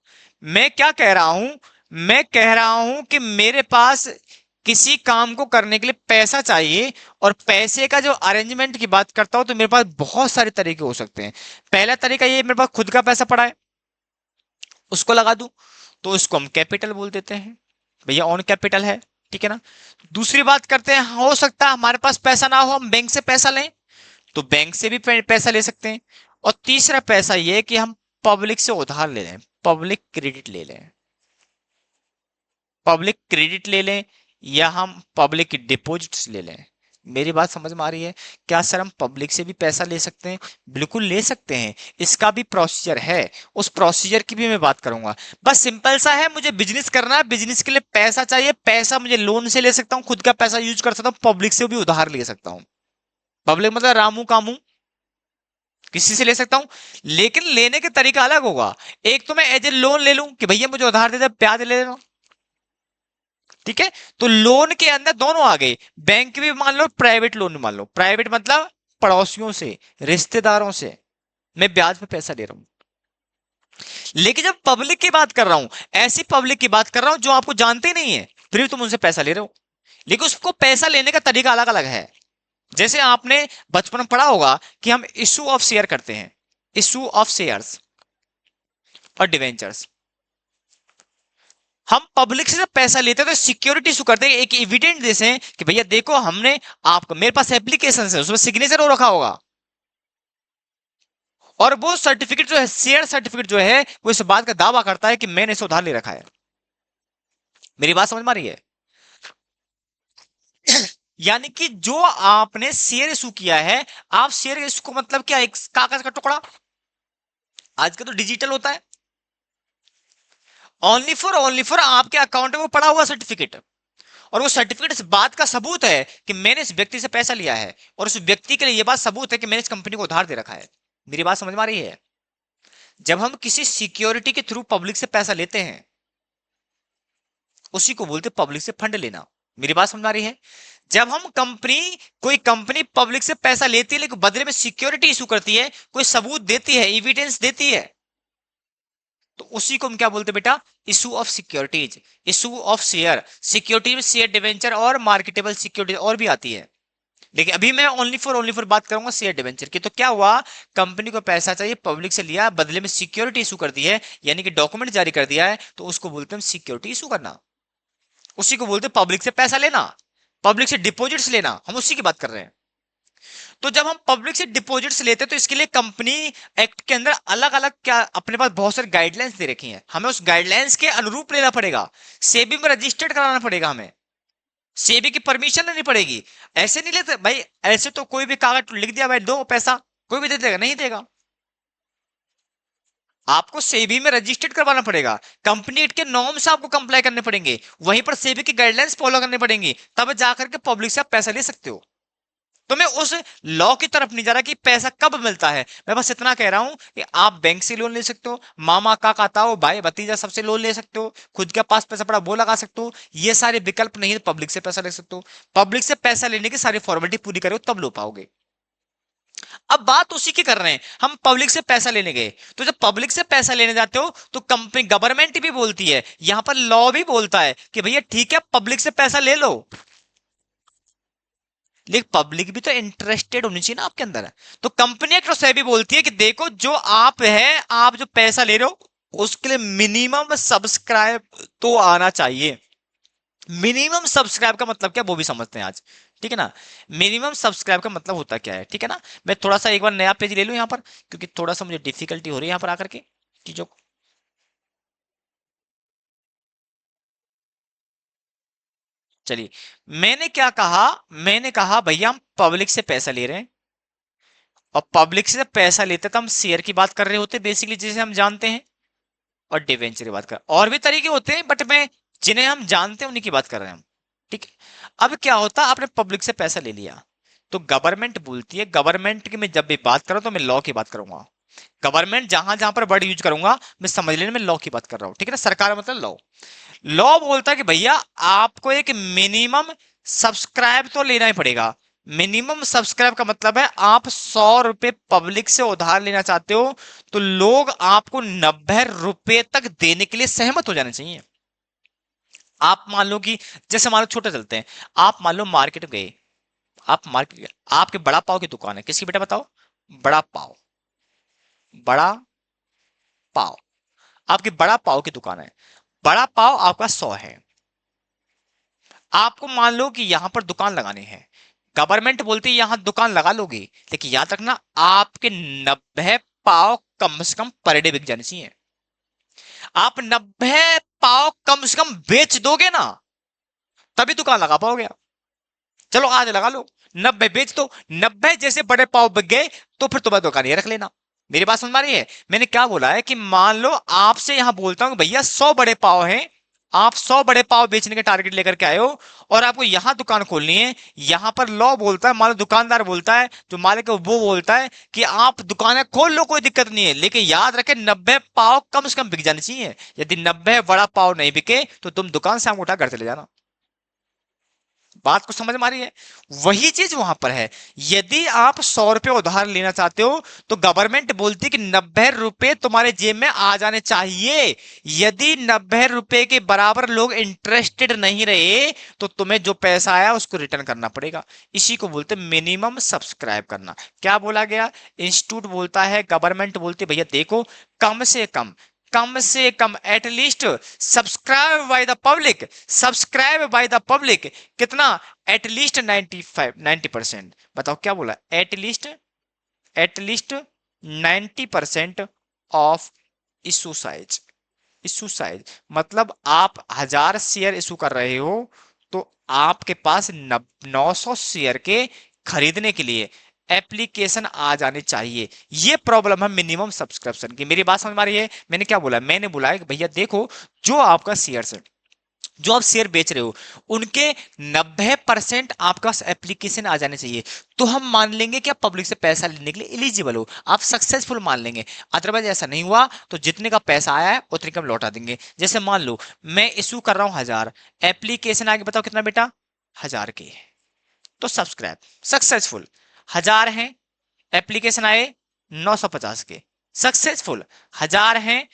Speaker 1: मैं क्या कह रहा हूं, मैं कह रहा हूं कि मेरे पास किसी काम को करने के लिए पैसा चाहिए, और पैसे का जो अरेंजमेंट की बात करता हूं तो मेरे पास बहुत सारे तरीके हो सकते हैं। पहला तरीका ये, मेरे पास खुद का पैसा पड़ा है, उसको लगा दूं, तो इसको हम कैपिटल बोल देते हैं, भैया ऑन कैपिटल है, ठीक है ना। दूसरी बात करते हैं, हो सकता है हमारे पास पैसा ना हो, हम बैंक से पैसा लें, तो बैंक से भी पैसा ले सकते हैं। और तीसरा पैसा ये है कि हम पब्लिक से उधार ले लें, पब्लिक क्रेडिट ले लें, पब्लिक क्रेडिट ले लें, या हम पब्लिक डिपॉजिट्स ले लें। मेरी बात समझ में आ रही है? क्या सर हम पब्लिक से भी पैसा ले सकते हैं? बिल्कुल ले सकते हैं, इसका भी प्रोसीजर है, उस प्रोसीजर की भी मैं बात करूंगा। बस सिंपल सा है, मुझे बिजनेस करना है, बिजनेस के लिए पैसा चाहिए, पैसा मुझे लोन से ले सकता हूं, खुद का पैसा यूज कर सकता हूं, पब्लिक से भी उधार ले सकता हूं। पब्लिक मतलब रामू कामू, किसी से ले सकता हूं, लेकिन लेने का तरीका अलग होगा। एक तो मैं एज ए लोन ले लूं कि भैया मुझे उधार दे दे, ब्याज ले लेना, ठीक है। तो लोन के अंदर दोनों आ गए, बैंक भी मान लो, प्राइवेट लोन भी मान लो। प्राइवेट मतलब पड़ोसियों से, रिश्तेदारों से मैं ब्याज पे पैसा ले रहा हूं। लेकिन जब पब्लिक की बात कर रहा हूं, ऐसी पब्लिक की बात कर रहा हूं जो आपको जानते ही नहीं है, फिर भी तुम उनसे पैसा ले रहे हो, लेकिन उसको पैसा लेने का तरीका अलग अलग है। जैसे आपने बचपन में पढ़ा होगा कि हम इशू ऑफ शेयर करते हैं, इशू ऑफ शेयर्स और डिवेंचर्स। हम पब्लिक से जब पैसा लेते हैं तो सिक्योरिटी इशू करते हैं, एक एविडेंट देते हैं कि भैया देखो हमने आपको, मेरे पास एप्लीकेशन है, उसमें सिग्नेचर हो रखा होगा, और वो सर्टिफिकेट जो है, शेयर सर्टिफिकेट जो है, वो इस बात का दावा करता है कि मैंने इसे उधार ले रखा है। मेरी बात समझ में आ रही है? यानी कि जो आपने शेयर इशू किया है, आप शेयर इशू को मतलब क्या, एक कागज का टुकड़ा, आज का तो डिजिटल होता है, ओनली फॉर आपके अकाउंट में वो पड़ा हुआ सर्टिफिकेट, और वो सर्टिफिकेट इस बात का सबूत है कि मैंने इस व्यक्ति से पैसा लिया है, और उस व्यक्ति के लिए यह बात सबूत है कि मैंने इस कंपनी को उधार दे रखा है। मेरी बात समझ में आ रही है? जब हम किसी सिक्योरिटी के थ्रू पब्लिक से पैसा लेते हैं, उसी को बोलते पब्लिक से फंड लेना। मेरी बात समझ आ रही है? जब हम कोई कंपनी पब्लिक से पैसा लेती है लेकिन बदले में सिक्योरिटी इशू करती है, कोई सबूत देती है, एविडेंस देती है, तो उसी को हम क्या बोलते हैं बेटा? Issue of securities, issue of share, security में शेयर डिवेंचर और मार्केटेबल सिक्योरिटी और भी आती है। लेकिन अभी मैं ओनली फॉर बात करूंगा शेयर डिवेंचर की। तो क्या हुआ, कंपनी को पैसा चाहिए, पब्लिक से लिया, बदले में सिक्योरिटी इशू कर दी है, यानी कि डॉक्यूमेंट जारी कर दिया है, तो उसको बोलते हैं सिक्योरिटी इशू करना। उसी को बोलते हैं पब्लिक से पैसा लेना, पब्लिक से डिपॉजिट्स लेना, हम उसी की बात कर रहे हैं। तो जब हम पब्लिक से डिपॉजिट्स लेते हैं तो इसके लिए कंपनी एक्ट के अंदर अलग अलग क्या अपने पास बहुत सारी गाइडलाइंस दे रखी हैं, हमें उस गाइडलाइंस के अनुरूप लेना पड़ेगा, सेबी में रजिस्टर्ड कराना पड़ेगा, हमें सेबी की परमिशन लेनी पड़ेगी। ऐसे नहीं लेते भाई, ऐसे तो कोई भी कागज लिख दिया भाई दो पैसा, कोई भी दे देगा? नहीं देगा। आपको सेबी में रजिस्टर्ड करवाना पड़ेगा, कंपनी एक्ट के नॉर्म्स आपको कंप्लाई करने पड़ेंगे, वहीं पर सेबी की गाइडलाइंस फॉलो करनी पड़ेंगी, तब जाकर के पब्लिक से आप पैसा ले सकते हो। तो मैं उस लॉ की तरफ नहीं जा रहा कि पैसा कब मिलता है, मैं बस इतना कह रहा हूं कि आप बैंक से लोन ले सकते हो, मामा काका ताऊ भाई भतीजा सबसे लोन ले सकते हो, खुद के पास पैसा पड़ा वो लगा सकते हो, ये सारे विकल्प नहीं है, पब्लिक से पैसा ले सकते हो। पब्लिक से पैसा लेने की सारी फॉर्मेलिटी पूरी करो तब लो पाओगे। अब बात उसी की कर रहे हैं, हम पब्लिक से पैसा लेने गए, तो जब पब्लिक से पैसा लेने जाते हो तो कंपनी गवर्नमेंट भी बोलती है, यहां पर लॉ भी बोलता है कि भैया ठीक है पब्लिक से पैसा ले लो, लेकिन पब्लिक भी तो इंटरेस्टेड होनी चाहिए ना आपके अंदर। तो कंपनी एक्ट और सेबी बोलती है कि देखो जो आप है, आप जो पैसा ले रहे हो उसके लिए मिनिमम सब्सक्राइब तो आना चाहिए। मिनिमम सब्सक्राइब का मतलब क्या वो भी समझते हैं आज, ठीक है ना। मिनिमम सब्सक्राइब का मतलब होता क्या है, ठीक है ना। मैं थोड़ा सा एक बार नया पेज ले लूं यहां पर, क्योंकि थोड़ा सा मुझे डिफिकल्टी हो रही है यहां पर आकर के चीजों को। चलिए, मैंने क्या कहा, मैंने कहा भैया हम पब्लिक से पैसा ले रहे हैं, और पब्लिक से पैसा लेते तो हम शेयर की बात कर रहे होते बेसिकली, जिसे हम जानते हैं, और डिवेंचर की बात कर, और भी तरीके होते हैं बट मैं जिन्हें हम जानते हैं उन्हीं की बात कर रहे हैं हम, ठीक है। अब क्या होता, आपने पब्लिक से पैसा ले लिया, तो गवर्नमेंट बोलती है, गवर्नमेंट की मैं जब भी बात करूं तो मैं लॉ की बात करूंगा, गवर्नमेंट जहां जहां पर वर्ड यूज करूंगा मैं समझ लेना मैं लॉ की बात कर रहा हूं, ठीक है ना, सरकार मतलब लॉ। लॉ बोलता है कि भैया आपको एक मिनिमम सब्सक्राइब तो लेना ही पड़ेगा। मिनिमम सब्सक्राइब का मतलब है आप 100 रुपए पब्लिक से उधार लेना चाहते हो तो लोग आपको 90 रुपए तक देने के लिए सहमत हो जाने चाहिए। आप मान लो कि जैसे मान लो छोटा चलते हैं, आप मान लो मार्केट गए, आप मार्केट गए, आपके बड़ा पाव की दुकान है, किसकी बेटा बताओ? बड़ा पाव, बड़ा पाव, आपकी बड़ा पाव की दुकान है, बड़ा पाव आपका 100 है। आपको मान लो कि यहां पर दुकान लगानी है, गवर्नमेंट बोलती है यहां दुकान लगा लोगे, लेकिन याद रखना आपके 90 पाव कम से कम पर डे बिक जाने चाहिए। आप 90 पाव कम से कम बेच दोगे ना, तभी दुकान लगा पाओगे आप। चलो आज लगा लो, 90 बेच दो, 90 जैसे बड़े पाव बिक गए तो फिर तुम्हारी दुकान ये रख लेना। मेरी बात समझ में आ रही है? मैंने क्या बोला है कि मान लो आपसे यहां बोलता हूं कि भैया 100 बड़े पाव हैं, आप 100 बड़े पाव बेचने के टारगेट लेकर के आए हो और आपको यहां दुकान खोलनी है। यहां पर लॉ बोलता है, मान लो दुकानदार बोलता है, जो मालिक है वो बोलता है कि आप दुकानें खोल लो, कोई दिक्कत नहीं है, लेकिन याद रखें 90 पाव कम से कम बिक जानी चाहिए। यदि 90 बड़ा पाव नहीं बिके तो तुम दुकान से आम उठा घर चले जाना। बात को समझ में आ रही है? वही चीज वहां पर है। यदि आप 100 रुपए उधार लेना चाहते हो तो गवर्नमेंट बोलती है कि 90 रुपए तुम्हारे जेब में आ जाने चाहिए। यदि 90 रुपए के बराबर लोग इंटरेस्टेड नहीं रहे तो तुम्हें जो पैसा आया उसको रिटर्न करना पड़ेगा। इसी को बोलते मिनिमम सब्सक्राइब करना। क्या बोला गया? इंस्टीट्यूट बोलता है, गवर्नमेंट बोलती है भैया देखो, कम से कम, कम से कम at least subscribe by the public, subscribe by the public कितना? एटलीस्ट 90% बताओ क्या बोला? At least, at least 90% of issue size. Issue size मतलब आप 1000 शेयर इशू कर रहे हो तो आपके पास 900 शेयर के खरीदने के लिए एप्लीकेशन आ जानी चाहिए। ये प्रॉब्लम है मिनिमम सब्सक्रिप्शन की। मेरी बात समझ में आ रही है? मैंने क्या बोला? मैंने बोला है कि भैया देखो, जो आपका शेयर है, जो आप शेयर बेच रहे हो, उनके 90% आपका एप्लीकेशन आ जाने चाहिए, तो हम मान लेंगे कि आप पब्लिक से पैसा लेने के लिए एलिजिबल हो, आप सक्सेसफुल मान लेंगे। अदरवाइज ऐसा नहीं हुआ तो जितने का पैसा आया है उतने का हम लौटा देंगे। जैसे मान लो मैं इशू कर रहा हूं 1000, एप्लीकेशन आगे बताओ कितना बेटा? 1000 के, तो सब्सक्राइब सक्सेसफुल 1000 हैं, एप्लीकेशन आए 950 के, सक्सेसफुल 1000 हैं,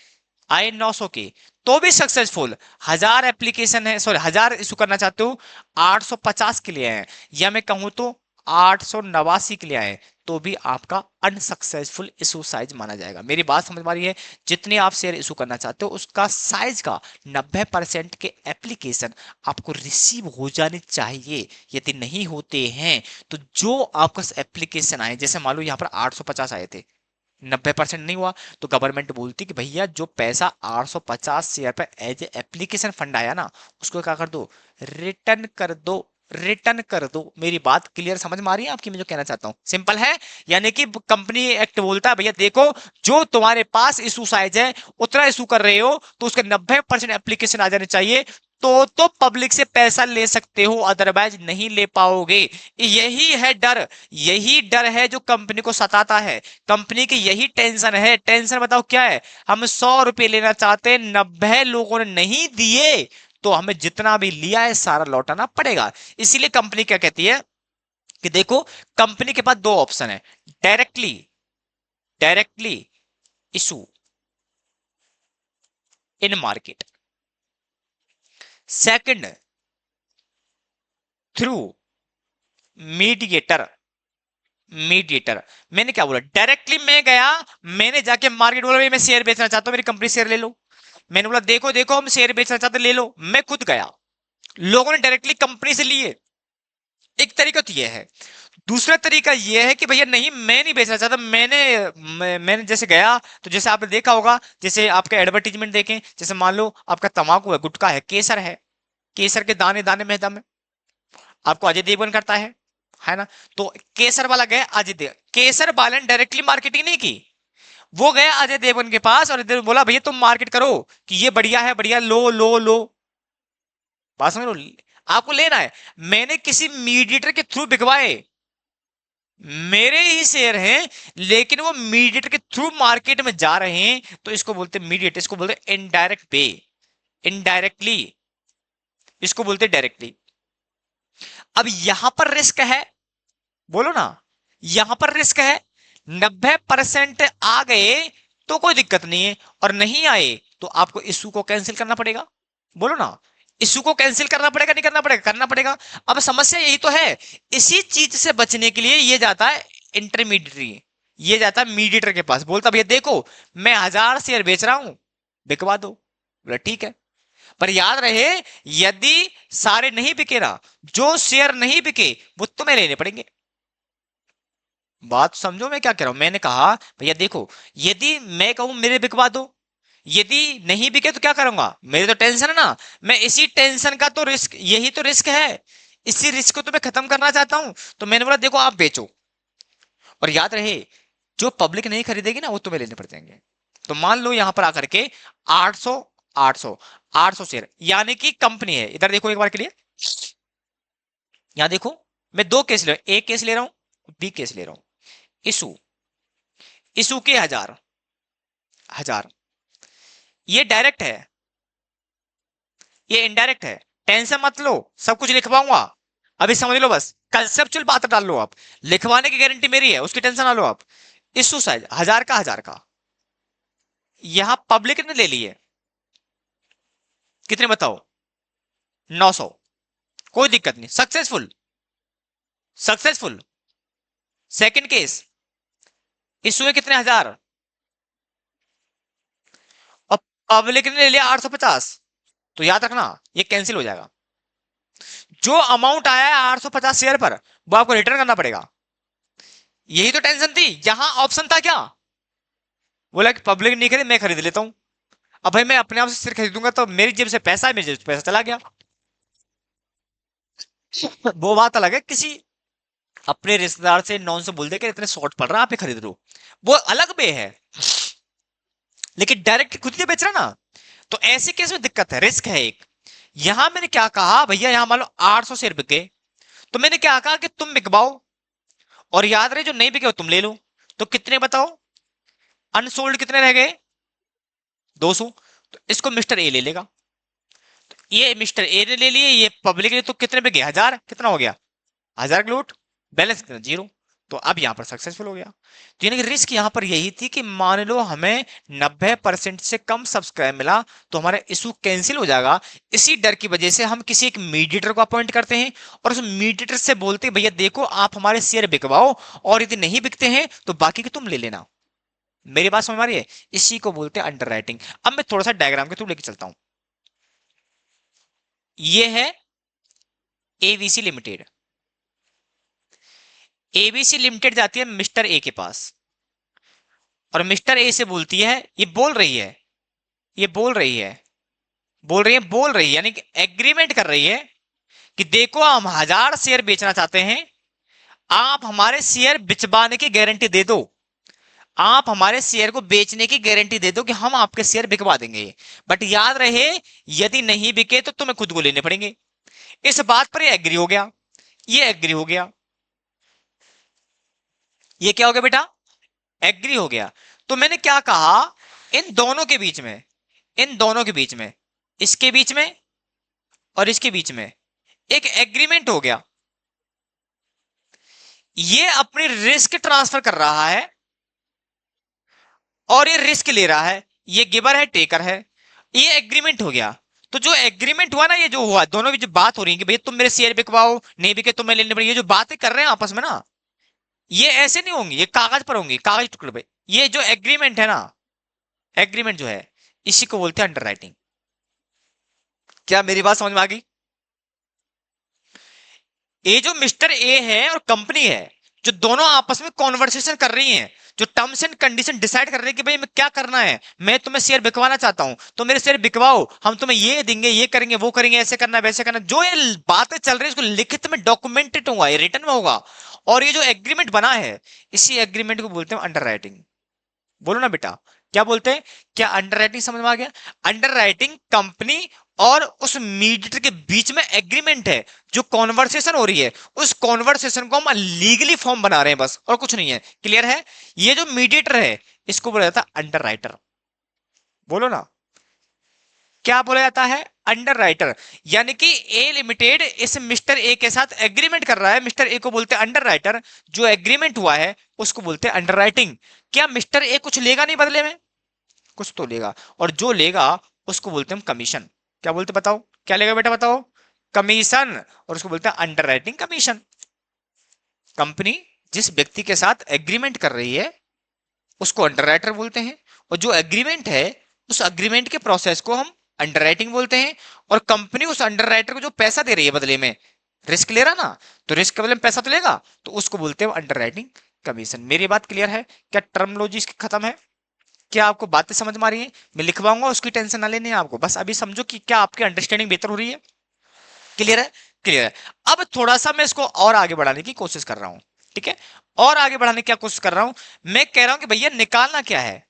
Speaker 1: आए 900 के, तो भी सक्सेसफुल। 1000 एप्लीकेशन है, सॉरी 1000 इशू करना चाहते हो, 850 के लिए आए, या मैं कहूं तो 889 के लिए आए, तो भी आपका अनसक्सेसफुल इशू साइज माना जाएगा। मेरी बात समझ में आ रही है? जितने आप शेयर इशू करना चाहते हो उसका साइज का 90% के एप्लीकेशन आपको रिसीव हो जाने चाहिए। यदि नहीं होते हैं तो जो आपका एप्लीकेशन आए, जैसे मान लो यहाँ पर 850 आए थे, 90% नहीं हुआ, तो गवर्नमेंट बोलती कि भैया जो पैसा 850 शेयर पर एज ए एप्लीकेशन फंड आया ना, उसको क्या कर दो? रिटर्न कर दो, रिटर्न कर दो। मेरी बात क्लियर समझ में आ रही है आपकी? मैं जो कहना चाहता हूं सिंपल है। यानी कि कंपनी एक्ट बोलता है भैया देखो, जो तुम्हारे पास इशू साइज है उतना इशू कर रहे हो तो उसके 90% एप्लीकेशन आ जाने चाहिए, तो पब्लिक से पैसा ले सकते हो, अदरवाइज नहीं ले पाओगे। यही है डर, यही डर है जो कंपनी को सताता है। कंपनी की यही टेंशन है। टेंशन बताओ क्या है? हम 100 रुपए लेना चाहते हैं, 90 लोगों ने नहीं दिए, तो हमें जितना भी लिया है सारा लौटाना पड़ेगा। इसीलिए कंपनी क्या कहती है कि देखो, कंपनी के पास दो ऑप्शन है, directly, directly issue in market, second through mediator. Mediator, मैंने क्या बोला? डायरेक्टली मैं गया, मैंने जाके मार्केट बोला मैं शेयर बेचना चाहता हूं, मेरी कंपनी शेयर ले लो। मैंने बोला देखो देखो हम शेयर बेचना चाहते ले लो, मैं खुद गया, लोगों ने डायरेक्टली कंपनी से लिए। एक तरीका तो यह है। दूसरा तरीका यह है कि भैया नहीं मैं नहीं बेचना चाहता, मैंने जैसे गया, तो जैसे आपने देखा होगा, जैसे आपके एडवर्टीजमेंट देखें, जैसे मान लो आपका तंबाकू है, गुटखा है, केसर है, केसर के दाने दाने में दम है, आपको अजय देवगन करता है ना? तो केसर वाला गया, अजय देव, केसर वाले ने डायरेक्टली मार्केटिंग नहीं की, वो गया अजय देवगन के पास और अजय देवगन बोला भैया तुम मार्केट करो कि ये बढ़िया है, बढ़िया, लो लो लो। बात समझ लो, आपको लेना है। मैंने किसी मीडिएटर के थ्रू बिकवाए, मेरे ही शेयर हैं, लेकिन वो मीडिएटर के थ्रू मार्केट में जा रहे हैं, तो इसको बोलते हैं मीडिएट, इसको बोलते हैं इनडायरेक्ट पे, इनडायरेक्टली, इसको बोलते हैं डायरेक्टली। अब यहां पर रिस्क है, बोलो ना, यहां पर रिस्क है। 90% आ गए तो कोई दिक्कत नहीं है, और नहीं आए तो आपको इशू को कैंसिल करना पड़ेगा। बोलो ना, इशू को कैंसिल करना पड़ेगा, नहीं करना पड़ेगा, करना पड़ेगा। अब समस्या यही तो है, इसी चीज से बचने के लिए ये जाता है इंटरमीडिएटरी, ये जाता है मीडिएटर के पास, बोलता भैया देखो मैं 1000 शेयर बेच रहा हूं, बिकवा दो। बोला ठीक है, पर याद रहे यदि सारे नहीं बिके ना, जो शेयर नहीं बिके वो तुम्हें लेने पड़ेंगे। बात समझो मैं क्या कह रहा हूं। मैंने कहा भैया देखो, यदि मैं कहूं मेरे बिकवा दो, यदि नहीं बिके तो क्या करूंगा, मेरे तो टेंशन है ना, मैं इसी टेंशन का तो रिस्क, यही तो रिस्क है, इसी रिस्क को तो मैं खत्म करना चाहता हूं। तो मैंने बोला देखो आप बेचो, और याद रहे जो पब्लिक नहीं खरीदेगी ना वो तुम्हें लेने पड़ जाएंगे। तो मान लो यहां पर आकर के 800, 800, 800 शेयर, यानी कि कंपनी है, इधर देखो एक बार के लिए, यहां देखो मैं दो केस ले रहा हूं, एक केस ले रहा हूं, बी केस ले रहा हूं। इशू, इशू के 1000, 1000, ये डायरेक्ट है, ये इनडायरेक्ट है, टेंशन मत लो, सब कुछ लिखवाऊंगा। अभी समझ लो, बस कंसेप्चुअल बात डाल लो आप, लिखवाने की गारंटी मेरी है, उसकी टेंशन ना लो आप। इशू साइज 1000 का, 1000 का, यहां पब्लिक ने ले लिए कितने बताओ, 900, कोई दिक्कत नहीं, successful, successful. Second case, issue है कितने 1000, और पब्लिक ने ले लिया 850, तो याद रखना ये कैंसिल हो जाएगा। जो अमाउंट आया है 850 शेयर पर, वो आपको रिटर्न करना पड़ेगा। यही तो टेंशन थी, यहां ऑप्शन था क्या, बोला कि पब्लिक नहीं खरीद मैं खरीद लेता हूं। अब भाई मैं अपने आप से शेयर खरीदूंगा तो मेरी जेब से पैसा है, मेरी जेब से पैसा चला गया, वो बात अलग है। किसी अपने रिश्तेदार से नॉन से बोल दे कि इतने शॉर्ट पड़ रहा है आप ही खरीद लो, वो अलग वे है, लेकिन डायरेक्ट खुद से बेच रहा ना, तो ऐसे केस में दिक्कत है, रिस्क है एक। यहां मैंने क्या कहा भैया, यहां मान लो 800 शेयर बिके, तो मैंने क्या कहा कि तुम बिकवाओ, और याद रहे जो नहीं बिके वो तुम ले लो। तो कितने बताओ, अनसोल्ड कितने रह गए, 200, तो इसको मिस्टर ए ले लेगा, ये मिस्टर ए ने ले लिए, ये पब्लिक ने, तो कितने पे गया 1000, कितना हो गया 1000 लूट, बैलेंस कितना 0। तो अब यहां पर सक्सेसफुल हो गया। तो यानी कि रिस्क यहां पर यही थी कि मान लो हमें 90% से कम सब्सक्राइब मिला तो हमारा इशू कैंसिल हो जाएगा। इसी डर की वजह से हम किसी एक मीडिएटर को अपॉइंट करते हैं, और उस मीडिएटर से बोलते हैं भैया देखो आप हमारे शेयर बिकवाओ, और यदि नहीं बिकते हैं तो बाकी के तुम ले लेना। मेरी बात समझ में आ रही है, इसी को बोलते हैं अंडरराइटिंग। अब मैं थोड़ा सा डायग्राम के थ्रू लेके चलता हूं। ये है एबीसी लिमिटेड, एबीसी लिमिटेड जाती है मिस्टर ए के पास, और मिस्टर ए से बोलती है, ये बोल रही है, ये बोल रही है, बोल रही है, बोल रही है, यानी कि एग्रीमेंट कर रही है कि देखो हम 1000 शेयर बेचना चाहते हैं, आप हमारे शेयर बिचवाने की गारंटी दे दो, आप हमारे शेयर को बेचने की गारंटी दे दो कि हम आपके शेयर बिकवा देंगे, बट याद रहे यदि नहीं बिके तो तुम्हें खुद को लेने पड़ेंगे। इस बात पर ये एग्री हो गया, ये एग्री हो गया, ये क्या हो गया बेटा, एग्री हो गया। तो मैंने क्या कहा, इन दोनों के बीच में, इन दोनों के बीच में, इसके बीच में और इसके बीच में एक एग्रीमेंट हो गया। ये अपनी रिस्क ट्रांसफर कर रहा है और ये रिस्क ले रहा है, ये गिवर है टेकर है, ये एग्रीमेंट हो गया। तो जो एग्रीमेंट हुआ ना, ये जो हुआ दोनों की जो बात हो रही है कि भैया तुम मेरे शेयर बिकवाओ, नहीं बिके तुम्हें लेने पड़ेंगे, ये जो बातें कर रहे हैं आपस में ना, ये ऐसे नहीं होंगी, ये कागज पर होंगी, कागज टुकड़े पे। ये जो एग्रीमेंट है ना, एग्रीमेंट जो है, इसी को बोलते हैं अंडरराइटिंग। क्या मेरी बात समझ में आ गई। ये जो मिस्टर ए है और कंपनी है, जो दोनों आपस में कॉन्वर्सेशन कर रही हैं, जो टर्म्स एंड कंडीशन डिसाइड कर रही है कि भाई मैं क्या करना है, मैं तुम्हें शेयर बिकवाना चाहता हूं तो मेरे शेयर बिकवाओ, हम तुम्हें ये देंगे, ये करेंगे, वो करेंगे, ऐसे करना वैसे करना, जो ये बातें चल रही है इसको लिखित में डॉक्यूमेंटेड होगा, ये रिटर्न में होगा, और ये जो एग्रीमेंट बना है, इसी एग्रीमेंट को बोलते हैं अंडरराइटिंग। बोलो ना बेटा, क्या बोलते हैं? क्या अंडर राइटिंग समझ में आ गया? अंडर राइटिंग कंपनी और उस मीडिएटर के बीच में एग्रीमेंट है, जो कॉन्वर्सेशन हो रही है, उस कॉन्वर्सेशन को हम लीगली फॉर्म बना रहे हैं बस, और कुछ नहीं है। क्लियर है? ये जो मीडिएटर है इसको बोला जाता है अंडर राइटर। बोलो ना, क्या बोला जाता है? Under writer. यानी कि ए लिमिटेड इस मिस्टर ए के साथ एग्रीमेंट कर रहा है, मिस्टर ए को बोलते हैं अंडर राइटर, जो एग्रीमेंट हुआ है उसको बोलते हैं अंडर राइटिंग। क्या मिस्टर ए कुछ लेगा नहीं बदले में? कुछ तो लेगा, और जो लेगा उसको बोलते हैं हम कमीशन। क्या बोलते बताओ? क्या लेगा बेटा बताओ? कमीशन, और उसको बोलते हैं अंडर राइटिंग कमीशन। कंपनी जिस व्यक्ति के साथ एग्रीमेंट कर रही है उसको अंडर राइटर बोलते हैं, और जो एग्रीमेंट है उस एग्रीमेंट के प्रोसेस को हम अंडर राइटिंग बोलते हैं। और कंपनी उस अंडर राइटर को जो पैसा दे रही है बदले में, रिस्क ले रहा ना, तो रिस्क के बदले में पैसा तो लेगा, तो उसको बोलते हैं अंडर राइटिंग कमीशन। मेरी बात क्लियर है? क्या टर्मोलॉजी इसकी खत्म है? क्या आपको बातें समझ में आ रही है? मैं लिखवाऊंगा, उसकी टेंशन ना लेनी है आपको, बस अभी समझो कि क्या आपकी अंडरस्टैंडिंग बेहतर हो रही है। क्लियर है? क्लियर है। अब थोड़ा सा मैं इसको और आगे बढ़ाने की कोशिश कर रहा हूं, ठीक है? और आगे बढ़ाने की क्या कोशिश कर रहा हूं? मैं कह रहा हूं कि भैया निकालना क्या है,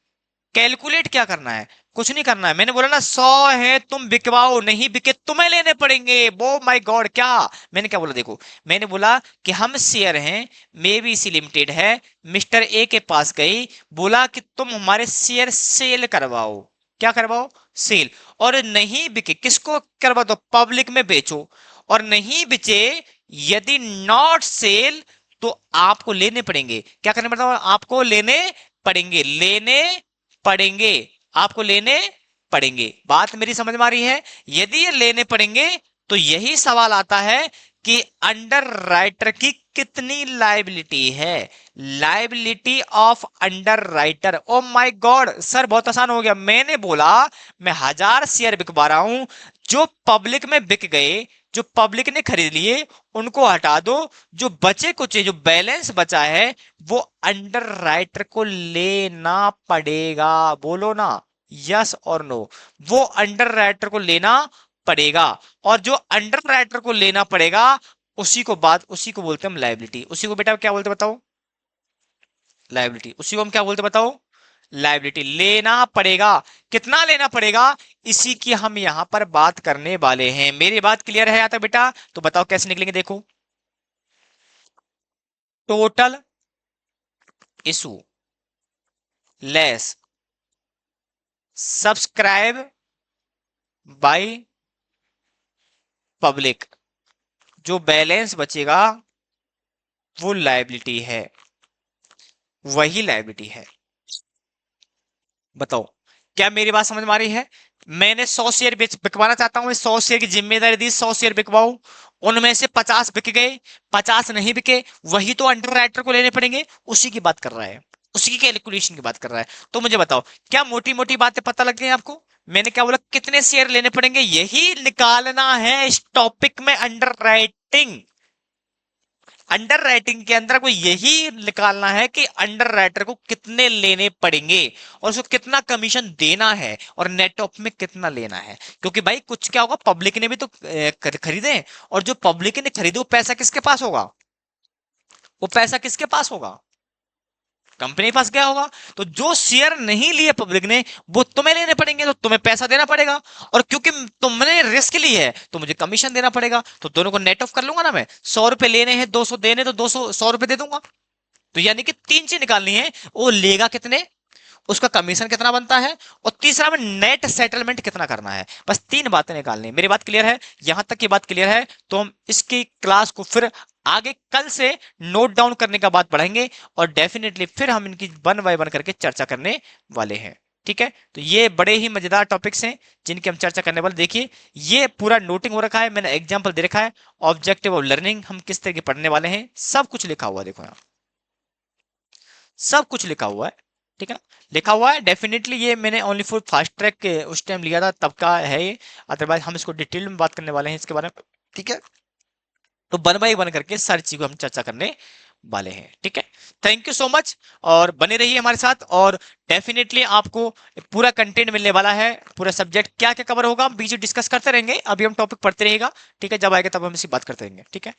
Speaker 1: कैलकुलेट क्या करना है? कुछ नहीं करना है। मैंने बोला ना 100 है तुम बिकवाओ, नहीं बिके तुम्हें लेने पड़ेंगे। वो माय गॉड, क्या मैंने क्या बोला? देखो, मैंने बोला कि हम शेयर हैं, मे बी सी लिमिटेड है, मिस्टर ए के पास गई, बोला कि तुम हमारे शेयर सेल करवाओ। क्या करवाओ? सेल। और नहीं बिके, किसको करवा दो? पब्लिक में बेचो। और नहीं बिचे, यदि नॉट सेल, तो आपको लेने पड़ेंगे। क्या करने पड़ता है? आपको लेने पड़ेंगे, लेने पड़ेंगे, आपको लेने पड़ेंगे। बात मेरी समझ में आ रही है? यदि ये लेने पड़ेंगे तो यही सवाल आता है कि अंडर राइटर की कितनी लाइबिलिटी है। Liability of under writer. Oh my God sir, बहुत आसान हो गया। मैंने बोला मैं 1000 शेयर बिकवा रहा हूं, जो पब्लिक में बिक गए, जो पब्लिक ने खरीद लिए, उनको हटा दो, जो बचे कुछ जो बैलेंस बचा है वो अंडर राइटर को लेना पड़ेगा। बोलो ना, यस और नो? वो अंडर राइटर को लेना पड़ेगा, और जो अंडर राइटर को लेना पड़ेगा उसी को बोलते हैं हम लाइबिलिटी। उसी को बेटा क्या बोलते बताओ? लाइबिलिटी। उसी को हम क्या बोलते बताओ? लाइबिलिटी। लेना पड़ेगा। कितना लेना पड़ेगा, इसी की हम यहां पर बात करने वाले हैं। मेरी बात क्लियर है आता बेटा? तो बताओ कैसे निकलेंगे? देखो, total issue less subscribe by public, जो बैलेंस बचेगा वो लाइबिलिटी है, वही लाइबिलिटी है। बताओ, क्या मेरी बात समझ में आ रही है? मैंने 100 शेयर बिकवाना चाहता हूं, 100 शेयर की जिम्मेदारी दी, 100 शेयर बिकवाऊं, उनमें से 50 बिक गए, 50 नहीं बिके, वही तो अंडर राइटर को लेने पड़ेंगे। उसी की बात कर रहा है, उसी की कैलकुलेशन की बात कर रहा है। तो मुझे बताओ, क्या मोटी मोटी बातें पता लग गई आपको? मैंने क्या बोला? कितने शेयर लेने पड़ेंगे, यही निकालना है इस टॉपिक में। अंडर राइटिंग, अंडर राइटिंग के अंदर को यही निकालना है कि अंडर राइटर को कितने लेने पड़ेंगे, और उसको कितना कमीशन देना है, और नेट ऑफ में कितना लेना है। क्योंकि भाई कुछ क्या होगा, पब्लिक ने भी तो खरीदे, और जो पब्लिक ने खरीदे वो पैसा किसके पास होगा? वो पैसा किसके पास होगा? कंपनी के पास गया होगा। तो जो शेयर नहीं लिए पब्लिक ने, वो तुम्हें लेने पड़ेंगे, तो तुम्हें पैसा देना पड़ेगा। और क्योंकि तुमने रिस्क ली है तो मुझे कमीशन देना पड़ेगा। तो दोनों को नेट ऑफ कर लूंगा ना मैं। 100 रुपए लेने हैं, 200 देने, तो 200 100 रुपए दे दूंगा। तो यानी कि 3 चीज निकालनी है, वो लेगा कितने, उसका कमीशन कितना बनता है, और तीसरा में नेट सेटलमेंट कितना करना है। बस 3 बातें निकालनी है। मेरी बात क्लियर है? यहां तक की बात क्लियर है? तो हम इसकी क्लास को फिर आगे कल से नोट डाउन करने का बात बढ़ाएंगे, और डेफिनेटली फिर हम इनकी 1 बाय 1 करके चर्चा करने वाले हैं। ठीक है? तो ये बड़े ही मजेदार टॉपिक्स हैं जिनकी हम चर्चा करने वाले। देखिए, ये पूरा नोटिंग हो रखा है, मैंने एग्जाम्पल दे रखा है। ऑब्जेक्टिव ऑफ लर्निंग हम किस तरह के पढ़ने वाले हैं, सब कुछ लिखा हुआ है। देखो यहाँ सब कुछ लिखा हुआ है, ठीक है ना? लिखा हुआ है डेफिनेटली। ये मैंने ओनली फॉर फास्ट ट्रैक के उस टाइम लिया था, तब का है ये। अदरवाइज हम इसको डिटेल में बात करने वाले हैं इसके बारे में, ठीक है? तो 1 बाय 1 करके सारी चीजों को हम चर्चा करने वाले हैं, ठीक है? थैंक यू सो मच, और बने रहिए हमारे साथ। और डेफिनेटली आपको पूरा कंटेंट मिलने वाला है। पूरा सब्जेक्ट क्या क्या कवर होगा हम बीच में डिस्कस करते रहेंगे। अभी हम टॉपिक पढ़ते रहेगा, ठीक है? जब आएगा तब हम इसी बात करते रहेंगे, ठीक है?